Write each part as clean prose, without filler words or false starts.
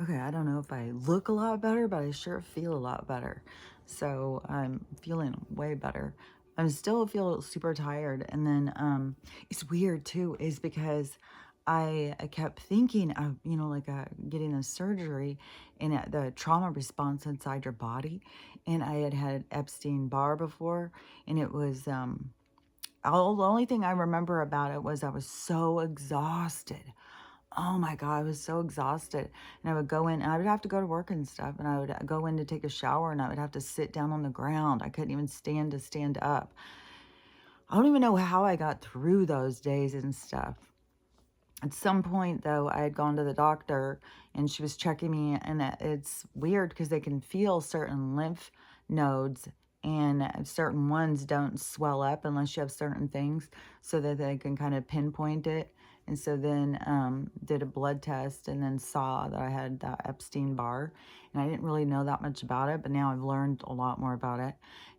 Okay, I don't know if I look a lot better, but I sure feel a lot better. So I'm feeling way better. I'm still feel super tired. And then it's weird too, is because I kept thinking of, like getting a surgery and the trauma response inside your body. And I had Epstein Bar before, and it was the only thing I remember about it was I was so exhausted. Oh my God, I was so exhausted. And I would go in, and I would have to go to work and stuff. And I would go in to take a shower, and I would have to sit down on the ground. I couldn't even stand to stand up. I don't even know how I got through those days and stuff. At some point, though, I had gone to the doctor, and she was checking me. And it's weird because they can feel certain lymph nodes, and certain ones don't swell up unless you have certain things, so that they can kind of pinpoint it. And so then did a blood test, and then saw that I had that Epstein Bar. And I didn't really know that much about it, but now I've learned a lot more about it.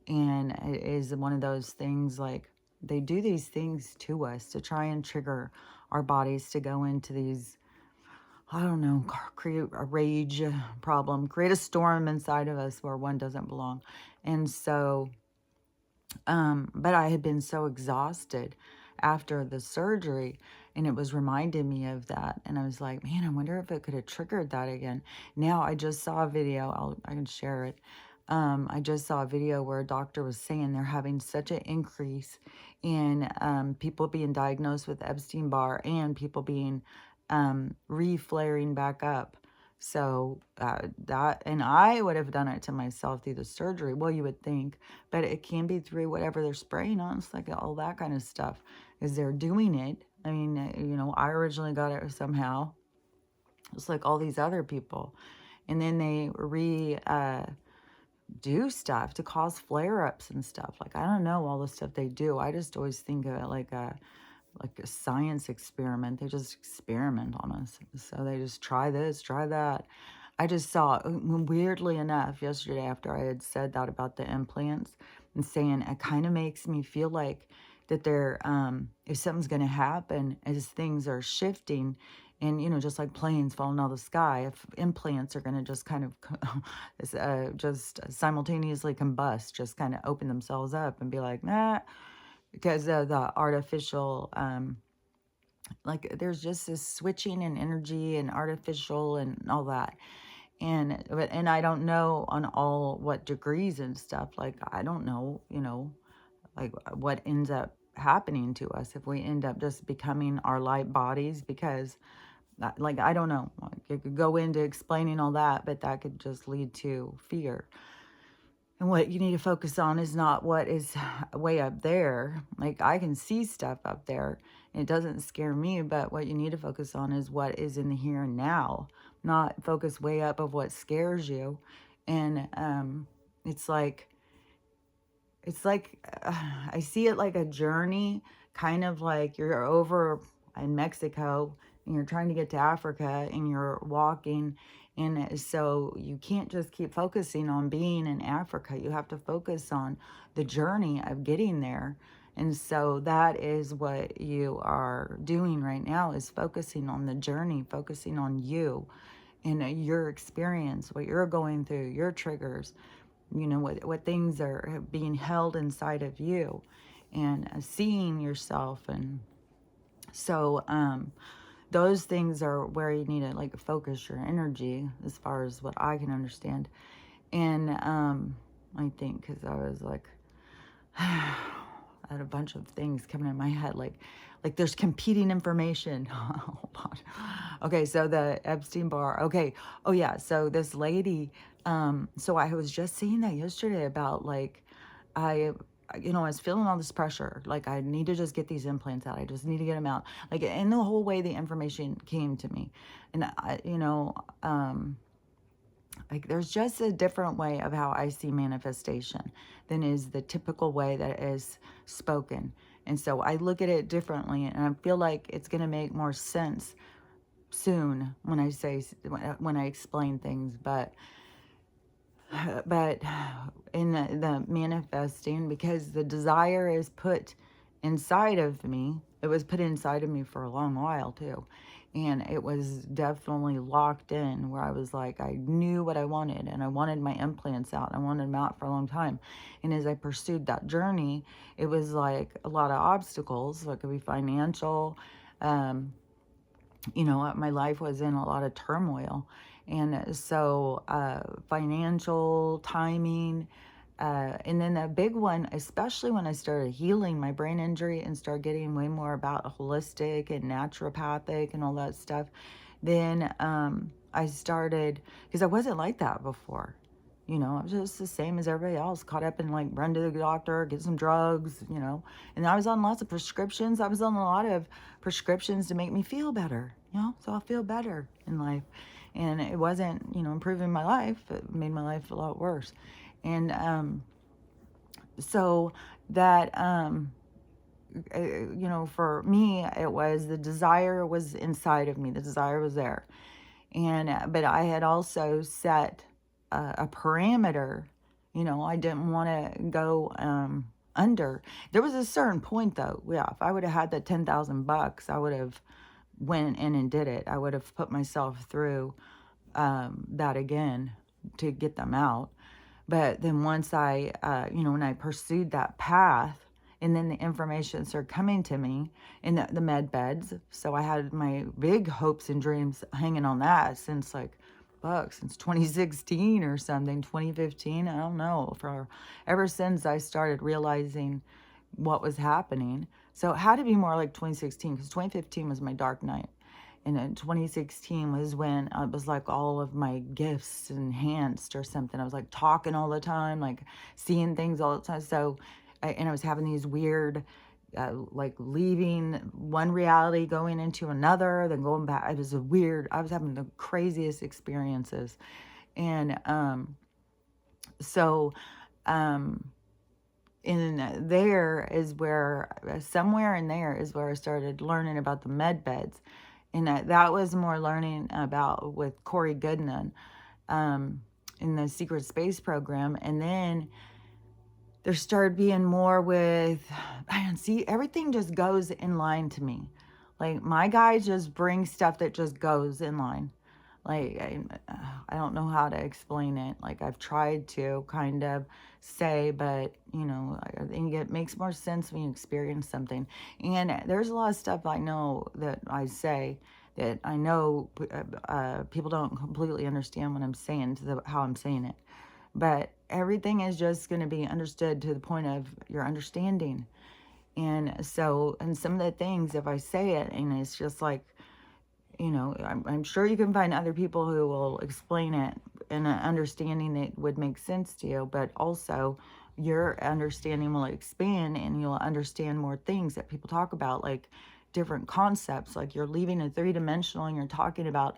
And it is one of those things, like, they do these things to us to try and trigger our bodies to go into these, I don't know, create a rage problem, create a storm inside of us where one doesn't belong. And so, but I had been so exhausted after the surgery, and it was reminding me of that. And I was like, man, I wonder if it could have triggered that again. Now I just saw a video, I can share it. I just saw a video where a doctor was saying they're having such an increase in people being diagnosed with Epstein-Barr, and people being re-flaring back up. So and I would have done it to myself through the surgery. Well, you would think, but it can be through whatever they're spraying on. It's like all that kind of stuff, is they're doing it. I mean, I originally got it somehow. It's like all these other people. And then they do stuff to cause flare-ups and stuff. Like, I don't know all the stuff they do. I just always think of it like a science experiment. They just experiment on us. So they just try this, try that. I just saw, weirdly enough, yesterday after I had said that about the implants, and saying it kind of makes me feel like that they're, if something's going to happen as things are shifting, and, just like planes falling out of the sky, if implants are going to just kind of just simultaneously combust, just kind of open themselves up and be like, nah, because of the artificial, like, there's just this switching in energy and artificial and all that. And I don't know on all what degrees and stuff. Like, I don't know, like what ends up happening to us if we end up just becoming our light bodies. Because like, I don't know, like, you could go into explaining all that, but that could just lead to fear. And what you need to focus on is not what is way up there. Like, I can see stuff up there, and it doesn't scare me, but what you need to focus on is what is in the here and now, not focus way up of what scares you. And it's like, I see it like a journey, kind of like you're over in Mexico and you're trying to get to Africa, and you're walking. And so you can't just keep focusing on being in Africa. You have to focus on the journey of getting there. And so that is what you are doing right now, is focusing on the journey, focusing on you and your experience, what you're going through, your triggers, what things are being held inside of you, and seeing yourself. And so those things are where you need to, like, focus your energy, as far as what I can understand. And I think, because I was like, I had a bunch of things coming in my head, like there's competing information. Hold on. Okay, so the Epstein Bar. Okay. Oh yeah. So this lady, so I was just saying that yesterday about, like, I I was feeling all this pressure. Like, I need to just get these implants out. I just need to get them out. Like, and the whole way the information came to me. And like, there's just a different way of how I see manifestation than is the typical way that is spoken. And so I look at it differently, and I feel like it's going to make more sense soon when when I explain things. But in the manifesting, because the desire is put inside of me, it was put inside of me for a long while too. And it was definitely locked in where I was like, I knew what I wanted, and I wanted my implants out. I wanted them out for a long time. And as I pursued that journey, it was like a lot of obstacles. It could be financial. My life was in a lot of turmoil. And so financial, timing, and then the big one, especially when I started healing my brain injury and started getting way more about holistic and naturopathic and all that stuff, then I started, because I wasn't like that before. I was just the same as everybody else, caught up in like run to the doctor, get some drugs, and I was on lots of prescriptions. I was on a lot of prescriptions to make me feel better, so I'll feel better in life. And it wasn't, improving my life. It made my life a lot worse. And so that, for me, it was the desire was inside of me. The desire was there. But I had also set a parameter. I didn't want to go under. There was a certain point, though. Yeah, if I would have had that $10,000, I would have went in and did it. I would have put myself through that again to get them out. But then once I, when I pursued that path, and then the information started coming to me in the med beds. So I had my big hopes and dreams hanging on that since since 2016 or something, 2015. I don't know. Ever since I started realizing what was happening. So it had to be more like 2016, because 2015 was my dark night. And in 2016 was when it was like all of my gifts enhanced or something. I was like talking all the time, like seeing things all the time. So, and I was having these weird, like leaving one reality, going into another, then going back. It was I was having the craziest experiences. And so, in there is where, somewhere in there is where I started learning about the med beds. And that was more learning about with Corey Goodman in the Secret Space program. And then there started being more with, man, see, everything just goes in line to me. Like, my guys just bring stuff that just goes in line. Like, I don't know how to explain it. Like, I've tried to kind of say, but, I think it makes more sense when you experience something. And there's a lot of stuff I know that I say that I know people don't completely understand what I'm saying, how I'm saying it. But everything is just going to be understood to the point of your understanding. And so, and some of the things, if I say it, and it's just like, I'm sure you can find other people who will explain it in an understanding that would make sense to you, but also your understanding will expand and you'll understand more things that people talk about, like different concepts, like you're leaving a three-dimensional and you're talking about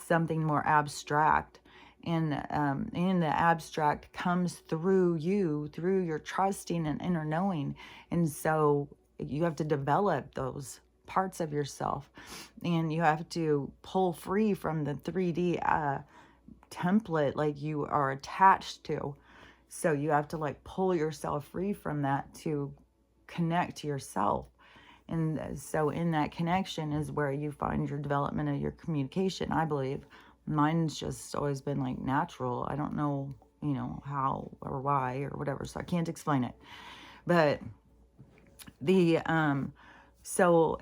something more abstract. And the abstract comes through you, through your trusting and inner knowing. And so you have to develop those parts of yourself, and you have to pull free from the 3D template like you are attached to. So you have to like pull yourself free from that to connect to yourself. And so in that connection is where you find your development of your communication, I believe. Mine's just always been like natural. I don't know, how or why or whatever, so I can't explain it. But the so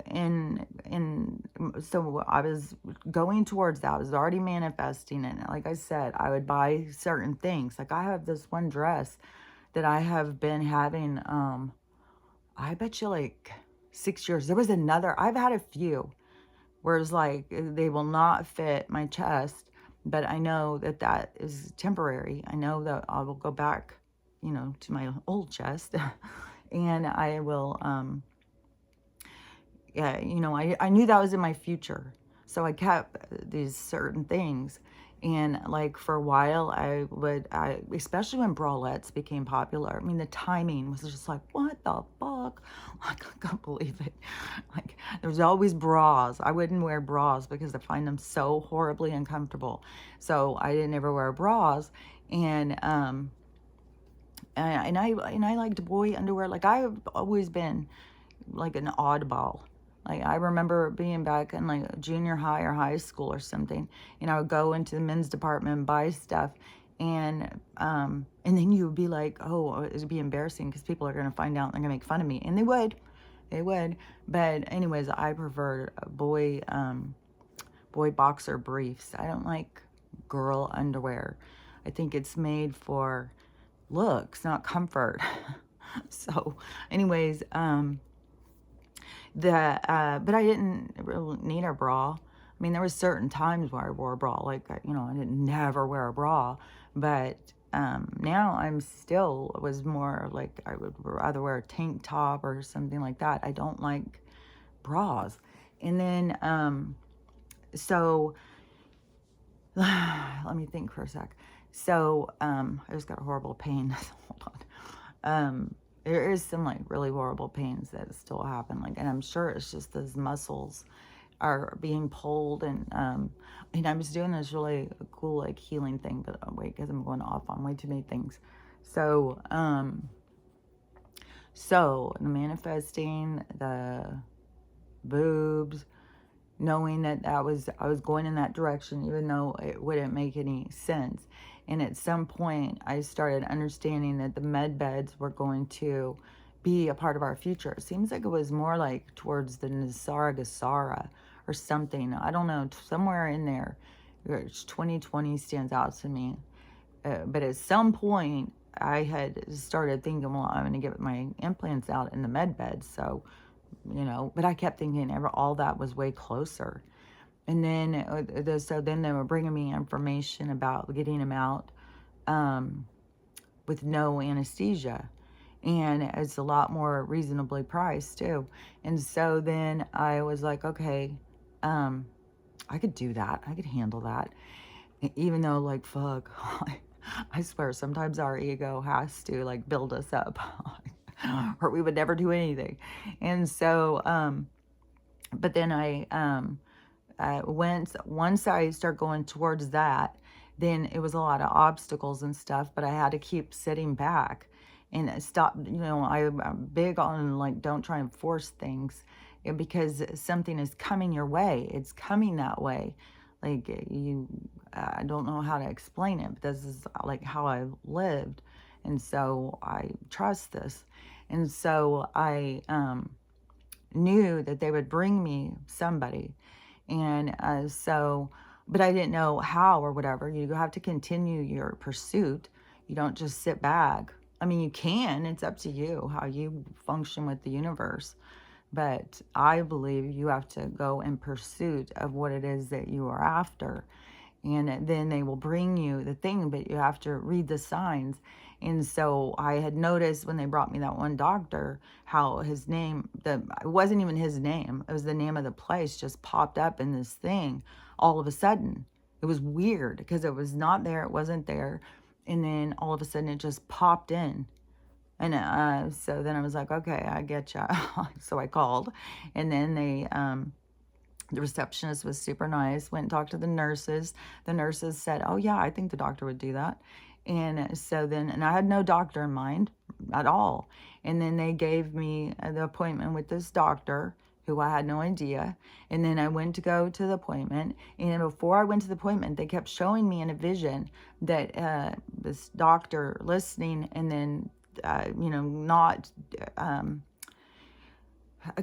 so I was going towards that. I was already manifesting it. Like I said, I would buy certain things. Like I have this one dress that I have been having, I bet you like 6 years. There was another, I've had a few where it's like they will not fit my chest, but I know that is temporary. I know that I will go back, to my old chest and I will, yeah, I knew that was in my future. So I kept these certain things. And like for a while, especially when bralettes became popular, I mean, the timing was just like, what the fuck? Like, I can't believe it. Like, there's always bras. I wouldn't wear bras because I find them so horribly uncomfortable. So I didn't ever wear bras. And I liked boy underwear. Like, I've always been like an oddball. Like, I remember being back in like junior high or high school or something, and I would go into the men's department and buy stuff, and then you would be like, oh, it would be embarrassing because people are gonna find out and they're gonna make fun of me, and they would. But anyways, I prefer boy boxer briefs. I don't like girl underwear. I think it's made for looks, not comfort. So, anyways, but I didn't really need a bra. I mean, there was certain times where I wore a bra, like, you know, I didn't never wear a bra, but now was more like I would rather wear a tank top or something like that. I don't like bras. And then, so, let me think for a sec. So, I just got a horrible pain. Hold on. There is some like really horrible pains that still happen. Like, and I'm sure it's just those muscles are being pulled. And I was doing this really cool like healing thing, but wait, because I'm going off on way too many things. So, the manifesting, the boobs, knowing that I was going in that direction, even though it wouldn't make any sense. And at some point, I started understanding that the MedBeds were going to be a part of our future. It seems like it was more like towards the Nisara or something. I don't know, somewhere in there. 2020 stands out to me. But at some point, I had started thinking, well, I'm going to get my implants out in the MedBeds. So, you know, but I kept thinking all that was way closer. And then, so then they were bringing me information about getting them out with no anesthesia. And it's a lot more reasonably priced too. And so then I was like, okay, I could do that. I could handle that. Even though, like, fuck, I swear sometimes our ego has to like build us up or we would never do anything. And so, but then once I start going towards that, then it was a lot of obstacles and stuff, but I had to keep sitting back and stop, you know, I'm big on like, don't try and force things because something is coming your way. It's coming that way. Like I don't know how to explain it, but this is like how I've lived. And so I trust this. And so I knew that they would bring me somebody. And but I didn't know how or whatever. You have to continue your pursuit. You don't just sit back. I mean, you can. It's up to you how you function with the universe. But I believe you have to go in pursuit of what it is that you are after. And then they will bring you the thing, but you have to read the signs. And so I had noticed when they brought me that one doctor, how his name, it wasn't even his name, it was the name of the place, just popped up in this thing all of a sudden. It was weird because it was not there, it wasn't there. And then all of a sudden it just popped in. And so then I was like, okay, I get you. So I called. And then the receptionist was super nice, went and talked to the nurses. The nurses said, oh, yeah, I think the doctor would do that. And so then, and I had no doctor in mind at all. And then they gave me the appointment with this doctor who I had no idea. And then I went to go to the appointment. And before I went to the appointment, they kept showing me in a vision that this doctor listening and then, you know, not, I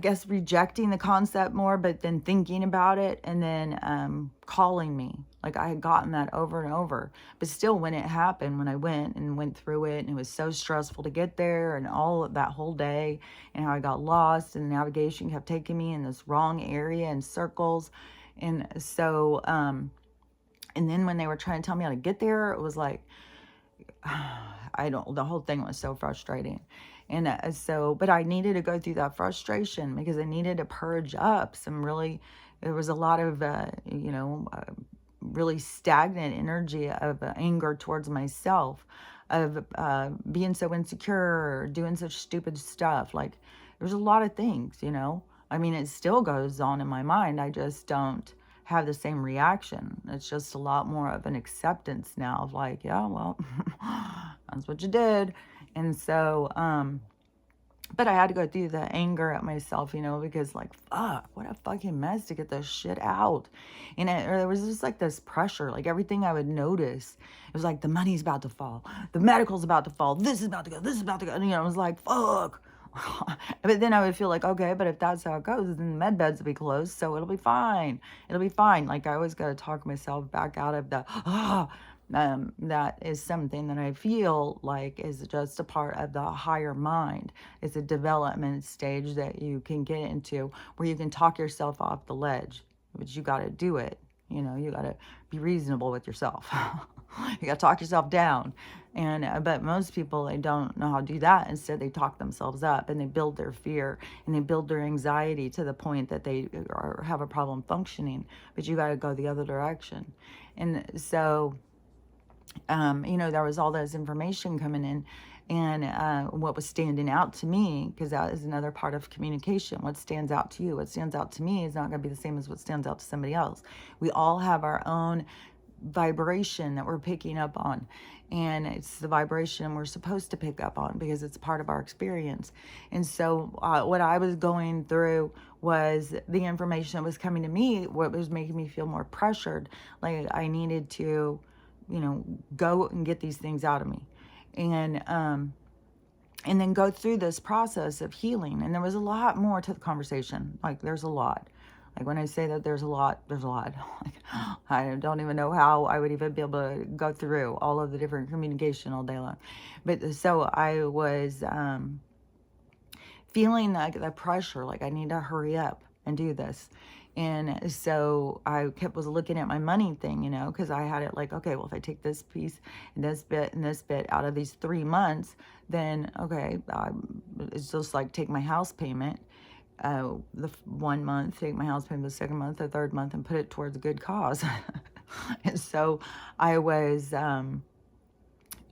guess, rejecting the concept more, but then thinking about it and then calling me. Like I had gotten that over and over. But still, when it happened, when I went through it, and it was so stressful to get there and all of that whole day, and how I got lost and the navigation kept taking me in this wrong area in circles. And so, and then when they were trying to tell me how to get there, it was like, the whole thing was so frustrating. And but I needed to go through that frustration because I needed to purge up there was a lot of, really stagnant energy of anger towards myself, of being so insecure, doing such stupid stuff. Like, there's a lot of things, you know. I mean, it still goes on in my mind. I just don't have the same reaction. It's just a lot more of an acceptance now of like, yeah, well, that's what you did. And so, But I had to go through the anger at myself, because like, fuck, what a fucking mess to get this shit out. And there was just like this pressure, like everything I would notice, it was like the money's about to fall, the medical's about to fall, this is about to go, this is about to go. And, I was like, fuck. But then I would feel like, okay, but if that's how it goes, then the MedBeds will be closed, so it'll be fine. It'll be fine. Like I always got to talk myself back out of the, that is something that I feel like is just a part of the higher mind. It's a development stage that you can get into where you can talk yourself off the ledge, but you got to do it. You got to be reasonable with yourself. You got to talk yourself down. But most people, they don't know how to do that. Instead, they talk themselves up and they build their fear and they build their anxiety to the point that they have a problem functioning. But you got to go the other direction. And so, there was all this information coming in, and what was standing out to me, because that is another part of communication. What stands out to you, what stands out to me is not going to be the same as what stands out to somebody else. We all have our own vibration that we're picking up on, and it's the vibration we're supposed to pick up on because it's part of our experience. And so what I was going through was the information that was coming to me, what was making me feel more pressured, like I needed to go and get these things out of me, and then go through this process of healing. And there was a lot more to the conversation. Like there's a lot. Like when I say that there's a lot, there's a lot. Like, I don't even know how I would even be able to go through all of the different communication all day long. But so I was feeling like the pressure, like I need to hurry up and do this. And so I was looking at my money thing, because I had it like, okay, well, if I take this piece and this bit out of these 3 months, then, okay, it's just like take my house payment, the 1 month, take my house payment the second month, the third month, and put it towards a good cause. And so I was, going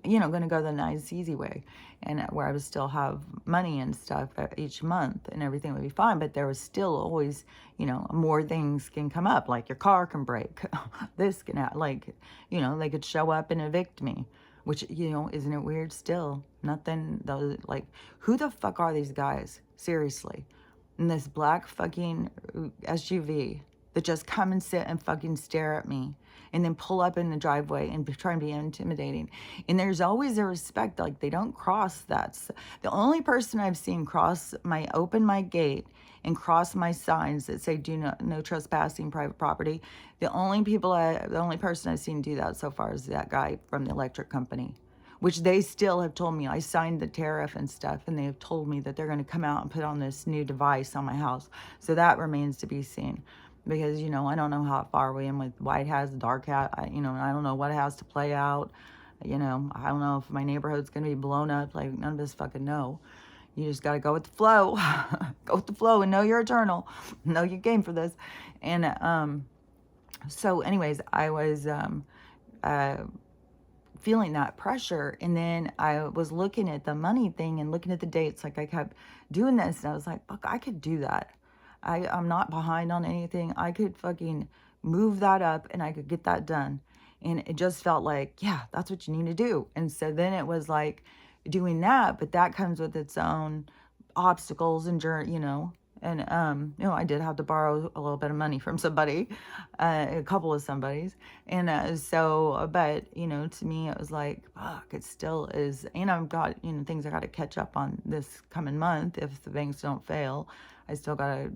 to go the nice, easy way, and where I would still have money and stuff each month and everything would be fine. But there was still always, more things can come up, like your car can break. This can happen, like, they could show up and evict me, which, isn't it weird still? Nothing, those, like, who the fuck are these guys? Seriously. In this black fucking SUV that just come and sit and fucking stare at me and then pull up in the driveway and try and be intimidating. And there's always a respect, like they don't cross that. The only person I've seen open my gate and cross my signs that say no trespassing private property, the only person I've seen do that so far is that guy from the electric company, which they still have told me. I signed the tariff and stuff, and they have told me that they're going to come out and put on this new device on my house. So that remains to be seen. Because, I don't know how far we am with white has, dark hat. I don't know what has to play out. I don't know if my neighborhood's going to be blown up. Like, none of us fucking know. You just got to go with the flow. Go with the flow and know you're eternal. Know you came for this. And so anyways, I was feeling that pressure. And then I was looking at the money thing and looking at the dates. Like I kept doing this, and I was like, fuck, I could do that. I'm not behind on anything. I could fucking move that up and I could get that done. And it just felt like, yeah, that's what you need to do. And so then it was like doing that, but that comes with its own obstacles and journey, And, I did have to borrow a little bit of money from somebody, a couple of somebodies. And but, to me, it was like, fuck, it still is. And I've got, things I got to catch up on this coming month if the banks don't fail. I still got to,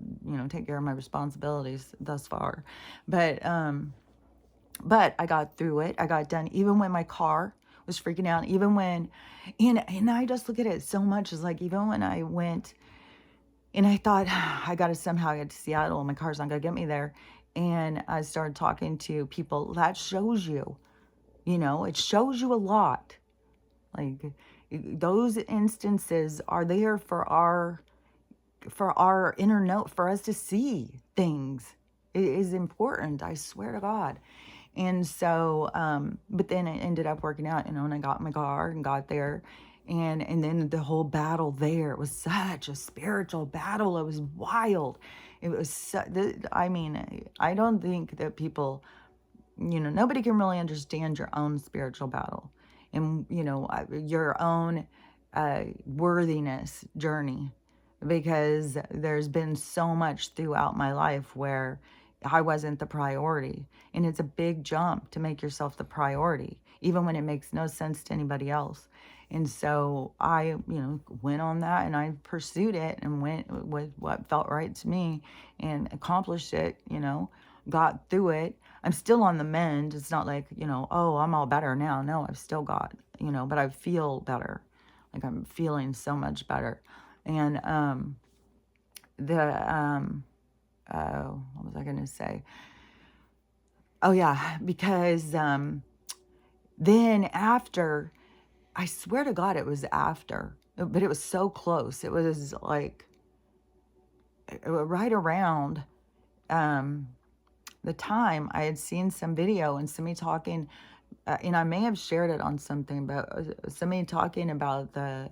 take care of my responsibilities thus far. But I got through it. I got done, even when my car was freaking out, even when, and I just look at it so much as like, even when I went, and I thought, I got to somehow get to Seattle. My car's not going to get me there. And I started talking to people. That shows you, it shows you a lot. Like, those instances are there for our inner note, for us to see things. It is important, I swear to God. And so, but then it ended up working out, and I got in my car and got there. And then the whole battle there, it was such a spiritual battle. It was wild. It was, I don't think that people, nobody can really understand your own spiritual battle and, your own worthiness journey. because there's been so much throughout my life where I wasn't the priority. And it's a big jump to make yourself the priority, even when it makes no sense to anybody else. And so I, went on that and I pursued it and went with what felt right to me and accomplished it, got through it. I'm still on the mend. It's not like, oh, I'm all better now. No, I've still got, but I feel better. Like I'm feeling so much better. And what was I going to say? Oh, yeah, because then after, I swear to God, it was after, but it was so close. It was like right around the time I had seen some video and somebody talking, and I may have shared it on something, but somebody talking about the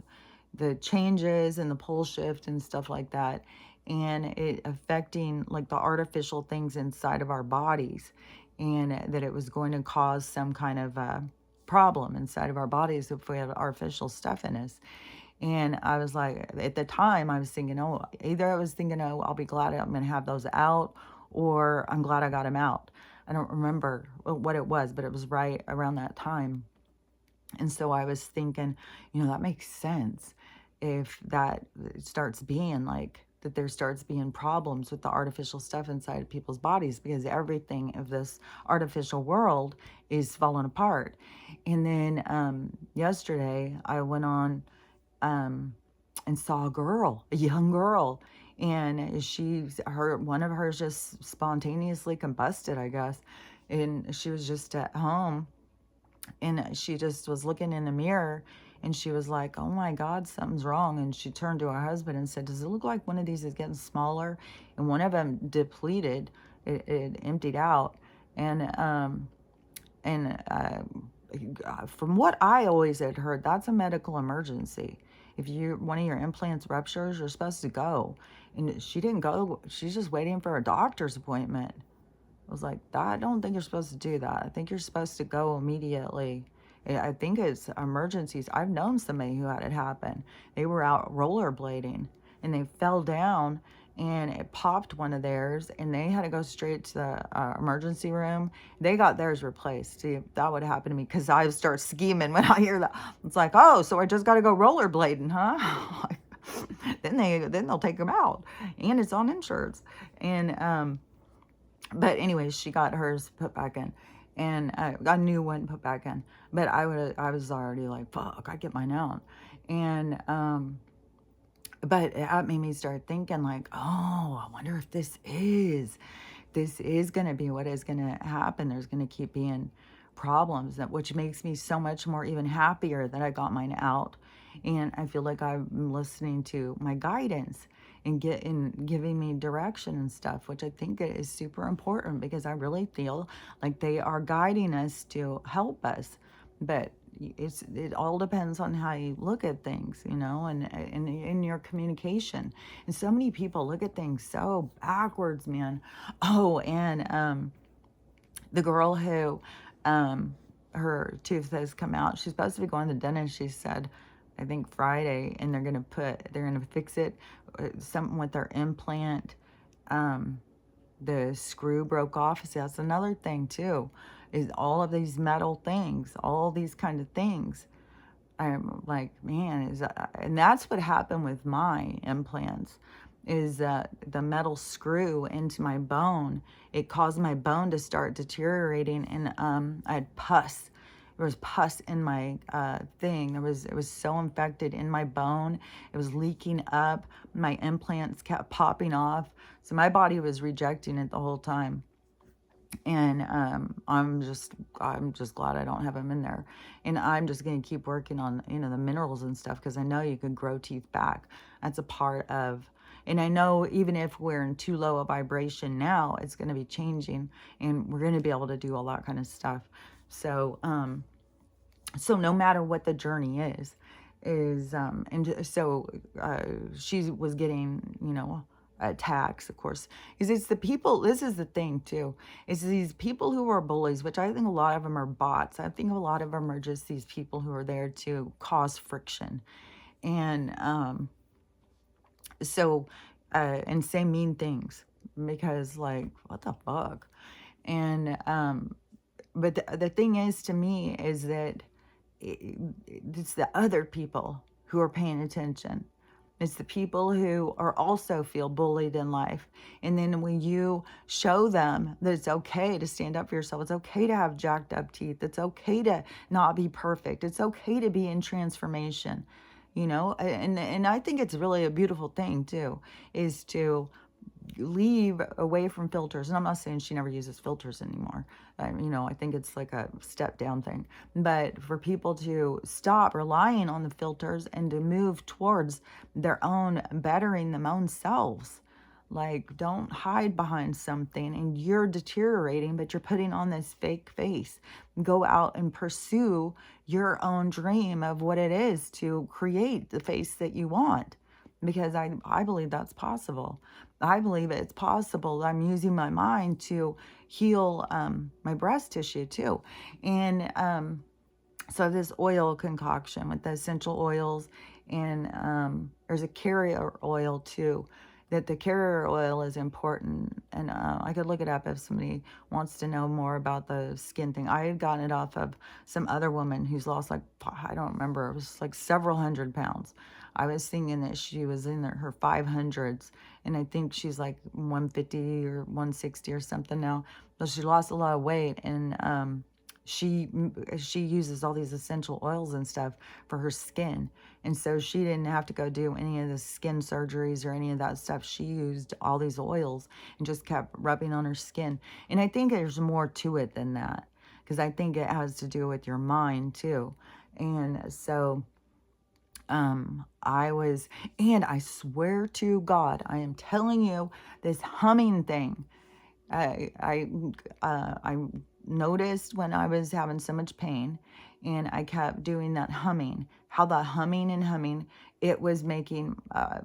changes and the pole shift and stuff like that, and it affecting like the artificial things inside of our bodies, and that it was going to cause some kind of problem inside of our bodies if we had artificial stuff in us. And I was like, at the time, I was thinking, oh, either I was thinking, oh, I'll be glad I'm going to have those out, or I'm glad I got them out. I don't remember what it was, but it was right around that time. And so I was thinking, that makes sense if that starts being like, that there starts being problems with the artificial stuff inside of people's bodies, because everything of this artificial world is falling apart. And then yesterday I went on and saw a young girl, and one of hers just spontaneously combusted, I guess. And she was just at home, and she just was looking in the mirror, and she was like, oh my God, something's wrong. And she turned to her husband and said, does it look like one of these is getting smaller? And one of them depleted, it emptied out. And from what I always had heard, that's a medical emergency. If one of your implants ruptures, you're supposed to go. And she didn't go. She's just waiting for a doctor's appointment. I was like, I don't think you're supposed to do that. I think you're supposed to go immediately. I think it's emergencies. I've known somebody who had it happen. They were out rollerblading and they fell down and it popped one of theirs, and they had to go straight to the emergency room. They got theirs replaced. See, that would happen to me, because I start scheming when I hear that. It's like, oh, so I just got to go rollerblading, huh? then they'll take them out, and it's on insurance. And but anyways, she got hers put back in, and a new one put back in. But I was already like, fuck, I get mine out. And but it made me start thinking like, oh, I wonder if this is going to be what is going to happen. There's going to keep being problems, which makes me so much more even happier that I got mine out. And I feel like I'm listening to my guidance and giving me direction and stuff, which I think is super important, because I really feel like they are guiding us to help us. But it all depends on how you look at things, and in your communication. And so many people look at things so backwards, man. Oh, and the girl who her tooth has come out, she's supposed to be going to the dentist, she said, I think Friday, and they're gonna fix it, something with their implant. The screw broke off. See, that's another thing too, is all of these metal things, all these kind of things. I'm like, man, and that's what happened with my implants, is that the metal screw into my bone, it caused my bone to start deteriorating, and I had pus. There was pus in my thing. It was so infected in my bone. It was leaking up. My implants kept popping off. So my body was rejecting it the whole time. And I'm just glad I don't have them in there. And I'm just going to keep working on, the minerals and stuff, because I know you can grow teeth back. That's a part of, and I know even if we're in too low a vibration now, it's going to be changing, and we're going to be able to do all that kind of stuff. So, so no matter what the journey is, and so she was getting, attacks, of course, is it's the people. This is the thing too, is these people who are bullies, which I think a lot of them are bots. I think a lot of them are just these people who are there to cause friction. And So, and say mean things because, like, what the fuck? And, but the thing is to me is that it's the other people who are paying attention. It's the people who are also feel bullied in life. And then when you show them that it's okay to stand up for yourself, it's okay to have jacked up teeth, it's okay to not be perfect, it's okay to be in transformation, you know? And I think it's really a beautiful thing too, is to leave away from filters. And I'm not saying she never uses filters anymore. You know, I think it's like a step down thing. But for people to stop relying on the filters and to move towards their own bettering them own selves. Like, don't hide behind something and you're deteriorating, but you're putting on this fake face. Go out and pursue your own dream of what it is to create the face that you want, because I believe that's possible. I believe it's possible. I'm using my mind to heal my breast tissue too. And so this oil concoction with the essential oils, and there's a carrier oil too. That the carrier oil is important, and I could look it up if somebody wants to know more about the skin thing. I had gotten it off of some other woman who's lost, like, I don't remember, it was like several hundred pounds. I was thinking that she was in her 500s, and I think she's like 150 or 160 or something now. So she lost a lot of weight, and she uses all these essential oils and stuff for her skin, and so she didn't have to go do any of the skin surgeries or any of that stuff. She used all these oils and just kept rubbing on her skin. And I think there's more to it than that, because I think it has to do with your mind too. And so and I swear to God, I am telling you, this humming thing, I noticed when I was having so much pain and I kept doing that humming, how the humming and humming, it was making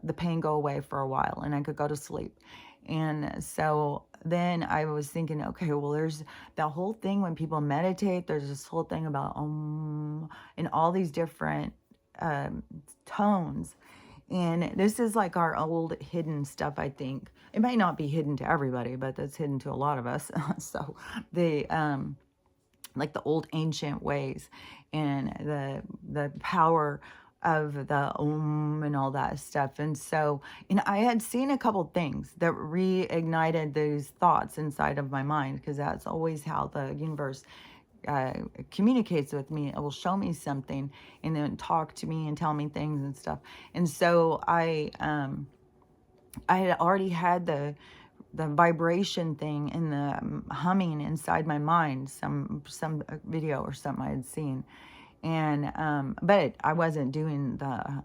the pain go away for a while and I could go to sleep. And so then I was thinking, okay, well, there's that whole thing when people meditate, there's this whole thing about and all these different tones. And this is like our old hidden stuff, I think. It might not be hidden to everybody, but that's hidden to a lot of us. So the like the old ancient ways and the power of the and all that stuff. And so, and I had seen a couple things that reignited those thoughts inside of my mind, because that's always how the universe communicates with me. It will show me something and then talk to me and tell me things and stuff. And so I had already had the vibration thing and the humming inside my mind, some video or something I had seen. And but I wasn't doing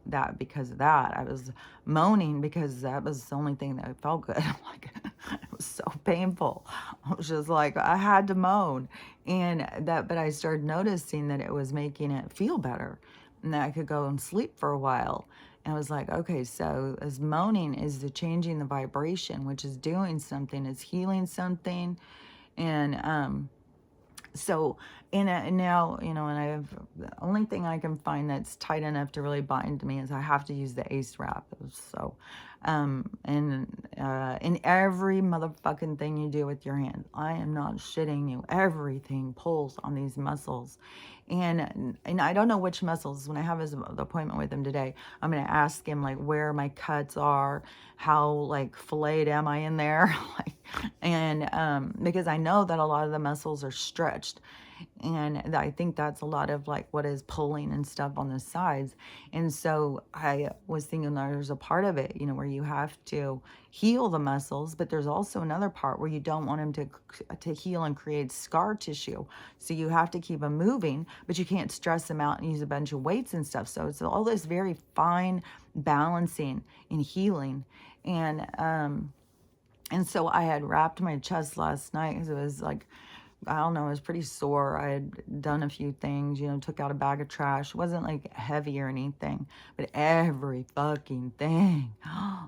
that because of that. I was moaning because that was the only thing that felt good. Like, it was so painful. I was just like, I had to moan. And but I started noticing that it was making it feel better and that I could go and sleep for a while. And I was like, okay, so as moaning is the changing the vibration, which is doing something, it's healing something. And so, and now, you know, and I have, the only thing I can find that's tight enough to really bind to me is I have to use the ace wrap. So, and in every motherfucking thing you do with your hand, I am not shitting you, everything pulls on these muscles. And I don't know which muscles. When I have the appointment with him today, I'm going to ask him, like, where my cuts are, how, like, filleted am I in there? Like, and because I know that a lot of the muscles are stretched, and I think that's a lot of, like, what is pulling and stuff on the sides. And so I was thinking there's a part of it, you know, where you have to heal the muscles, but there's also another part where you don't want them to heal and create scar tissue. So you have to keep them moving, but you can't stress them out and use a bunch of weights and stuff. So it's all this very fine balancing and healing. And so I had wrapped my chest last night because it was like, I don't know, it was pretty sore. I had done a few things, you know, took out a bag of trash. It wasn't like heavy or anything, but every fucking thing.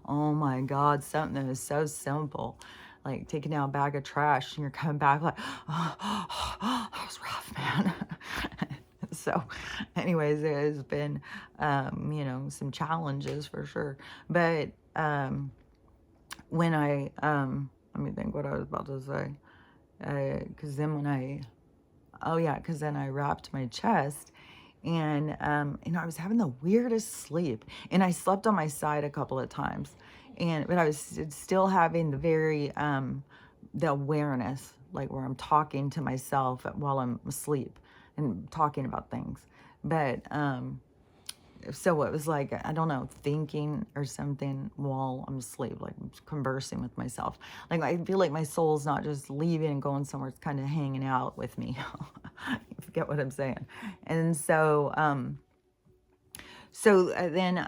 Oh my God, something that was so simple. Like taking out a bag of trash and you're coming back like, oh, that was rough, man. So anyways, there's been, you know, some challenges for sure. But when I, let me think what I was about to say. Because then when because then I wrapped my chest, and I was having the weirdest sleep, and I slept on my side a couple of times, but I was still having the very the awareness, like where I'm talking to myself while I'm asleep and talking about things, but so it was like, I don't know, thinking or something while I'm asleep, like conversing with myself. Like I feel like my soul's not just leaving and going somewhere, it's kind of hanging out with me. You forget what I'm saying. And so, then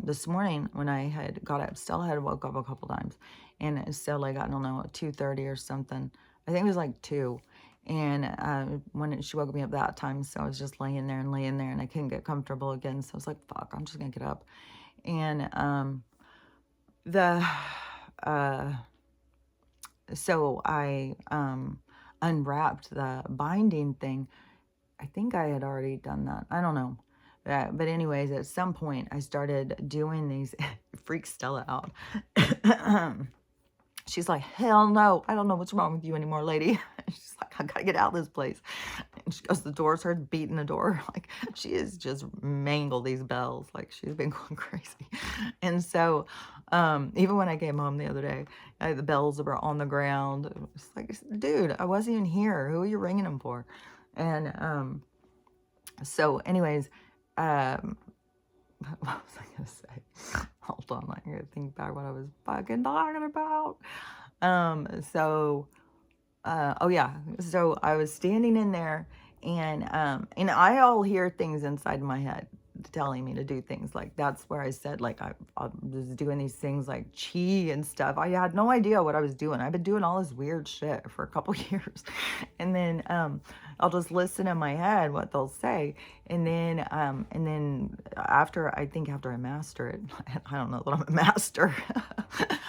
this morning when I had got up, Stella had woke up a couple times. And so like, I don't know, 2:30 or something. I think it was like 2. And when she woke me up that time, so I was just laying there, and I couldn't get comfortable again. So I was like, fuck, I'm just going to get up. And so I unwrapped the binding thing. I think I had already done that. I don't know. But anyways, at some point, I started doing these. Freak Stella out. She's like, hell no, I don't know what's wrong with you anymore, lady. She's like, I gotta get out of this place. And she goes to the door, starts beating the door. Like, she has just mangled these bells. Like, she's been going crazy. And so, even when I came home the other day, the bells were on the ground. It's like, dude, I wasn't even here. Who are you ringing them for? And so, anyways, what was I gonna say? Hold on, I gotta think back what I was fucking talking about. So I was standing in there, and I all hear things inside my head telling me to do things. Like, that's where I said, like, I was doing these things like chi and stuff. I had no idea what I was doing. I've been doing all this weird shit for a couple years. And then I'll just listen in my head what they'll say. And then after I master it, I don't know that I'm a master,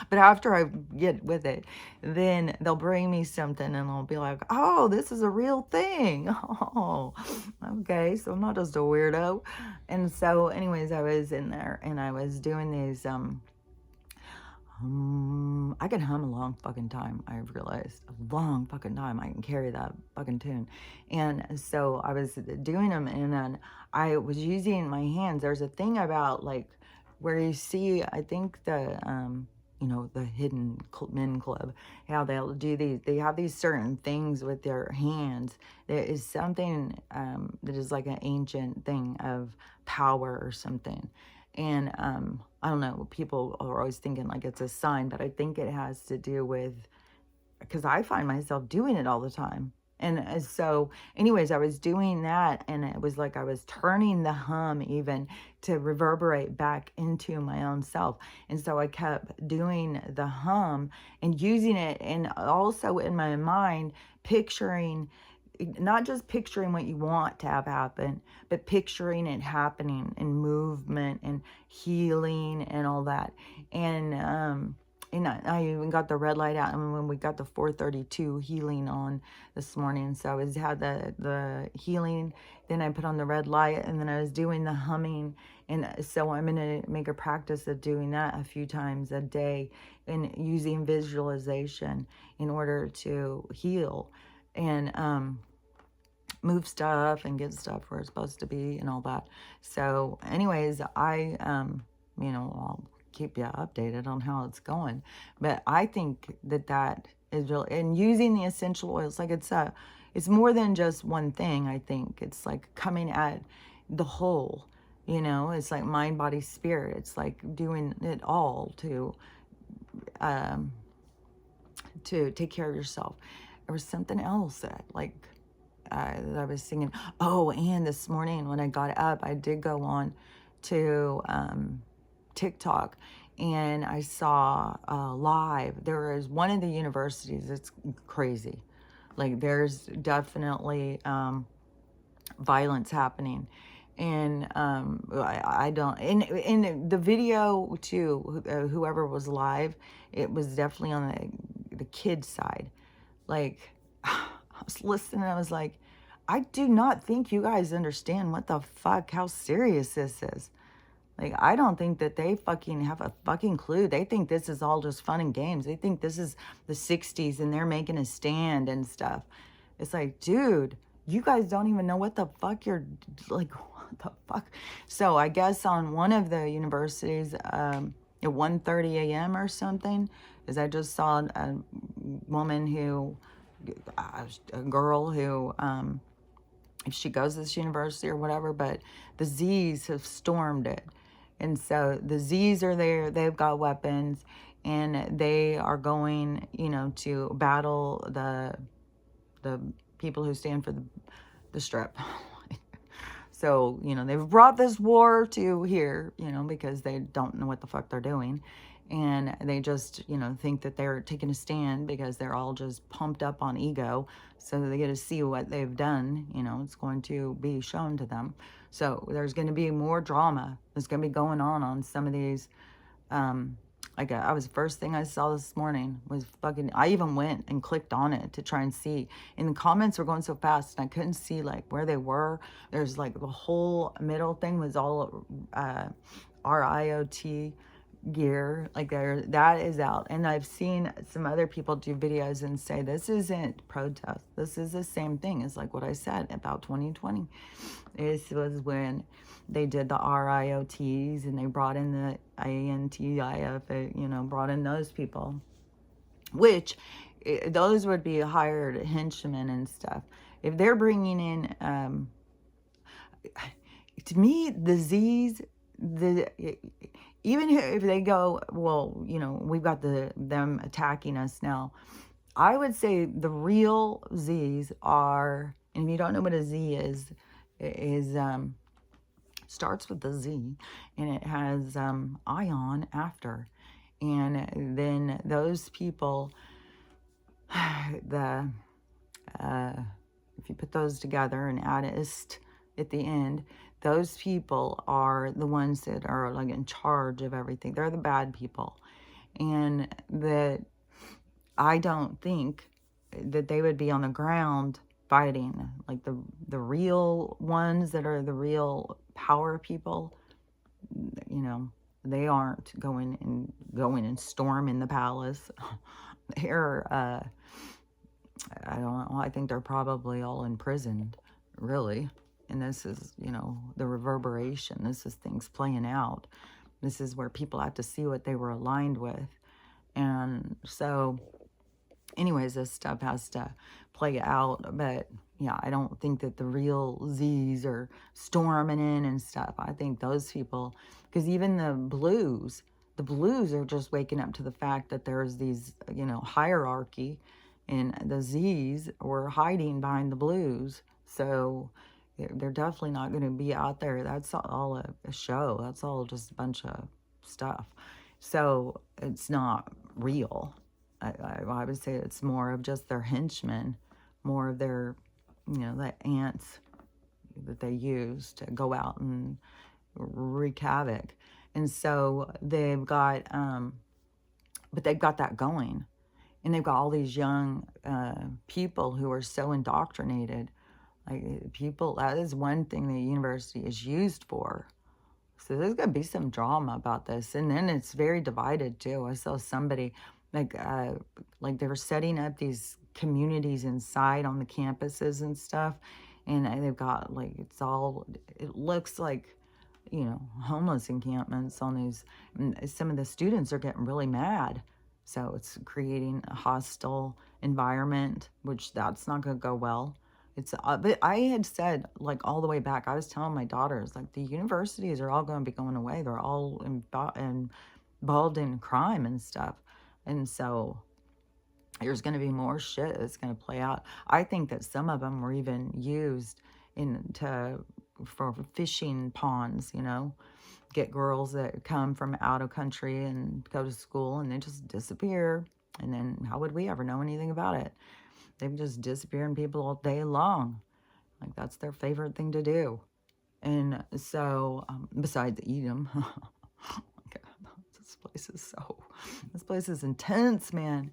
but after I get with it, then they'll bring me something, and I'll be like, oh, this is a real thing. Oh, okay. So I'm not just a weirdo. And so anyways, I was in there, and I was doing these, I can hum a long fucking time. I've realized a long fucking time I can carry that fucking tune. And so I was doing them, and then I was using my hands. There's a thing about, like, where you see, I think the hidden men club, how they'll do these, they have these certain things with their hands. There is something that is like an ancient thing of power or something. And I don't know, people are always thinking like it's a sign, but I think it has to do with, because I find myself doing it all the time. And so anyways, I was doing that, and it was like I was turning the hum even to reverberate back into my own self. And so I kept doing the hum and using it, and also in my mind picturing, not just picturing what you want to have happen, but picturing it happening, and movement and healing and all that. And I even got the red light out, and when we got the 432 healing on this morning, so I was had the healing, then I put on the red light, and then I was doing the humming. And so I'm going to make a practice of doing that a few times a day, and using visualization in order to heal and move stuff and get stuff where it's supposed to be and all that. So anyways, I'll keep you updated on how it's going. But I think that is real. And using the essential oils, like it's more than just one thing. I think it's like coming at the whole, it's like mind, body, spirit. It's like doing it all to take care of yourself. There was something else that I was singing. Oh, and this morning when I got up, I did go on to TikTok, and I saw live. There is one of the universities. It's crazy. Like, there's definitely violence happening. And I don't, in the video too, whoever was live, it was definitely on the kids side. Like, I was listening, I was like, I do not think you guys understand what the fuck, how serious this is. Like, I don't think that they fucking have a fucking clue. They think this is all just fun and games. They think this is the 60s and they're making a stand and stuff. It's like, dude, you guys don't even know what the fuck you're, like, what the fuck? So I guess on one of the universities, at 1:30 a.m. or something, is I just saw a woman who, a girl who, if she goes to this university or whatever, but the Z's have stormed it. And so the Z's are there, they've got weapons, and they are going, you know, to battle the people who stand for the strip. So, you know, they've brought this war to here, you know, because they don't know what the fuck they're doing. And they just, you know, think that they're taking a stand because they're all just pumped up on ego. So they get to see what they've done, you know, it's going to be shown to them. So there's going to be more drama that's going to be going on some of these, like I was, first thing I saw this morning was fucking, I even went and clicked on it to try and see, and the comments were going so fast and I couldn't see like where they were. There's like the whole middle thing was all RIOT gear, like there, that is out. And I've seen some other people do videos and say this isn't protest, this is the same thing as like what I said about 2020. This was when they did the RIOTs and they brought in the ANTIF, you know, brought in those people, which those would be hired henchmen and stuff. If they're bringing in, to me, the Z's, even if they go, well, you know, we've got them attacking us now. I would say the real Z's are, and if you don't know what a Z is starts with the Z and it has ion after. And then those people, if you put those together and add ist at the end, those people are the ones that are like in charge of everything. They're the bad people. And that I don't think that they would be on the ground fighting. Like the real ones that are the real power people, you know, they aren't going and storming the palace. They're, I don't know, I think they're probably all imprisoned, really. And this is, you know, the reverberation. This is things playing out. This is where people have to see what they were aligned with. And so, anyways, this stuff has to play out. But yeah, I don't think that the real Z's are storming in and stuff. I think those people, because even the blues are just waking up to the fact that there's these, you know, hierarchy, and the Z's were hiding behind the blues. So they're definitely not going to be out there. That's all a show. That's all just a bunch of stuff. So it's not real. I would say it's more of just their henchmen, more of their, you know, the ants that they use to go out and wreak havoc. And so they've got, but they've got that going. And they've got all these young people who are so indoctrinated. Like people, that is one thing the university is used for. So there's going to be some drama about this. And then it's very divided too. I saw somebody like they were setting up these communities inside on the campuses and stuff. And they've got like, it looks like, you know, homeless encampments on these. And some of the students are getting really mad. So it's creating a hostile environment, which that's not going to go well. It's, but I had said, like, all the way back, I was telling my daughters, like, the universities are all going to be going away. They're all involved in crime and stuff. And so there's going to be more shit that's going to play out. I think that some of them were even used for fishing ponds, you know, get girls that come from out of country and go to school and they just disappear. And then how would we ever know anything about it? They've just disappearing people all day long. Like, that's their favorite thing to do. And so, besides eat them. This place is intense, man.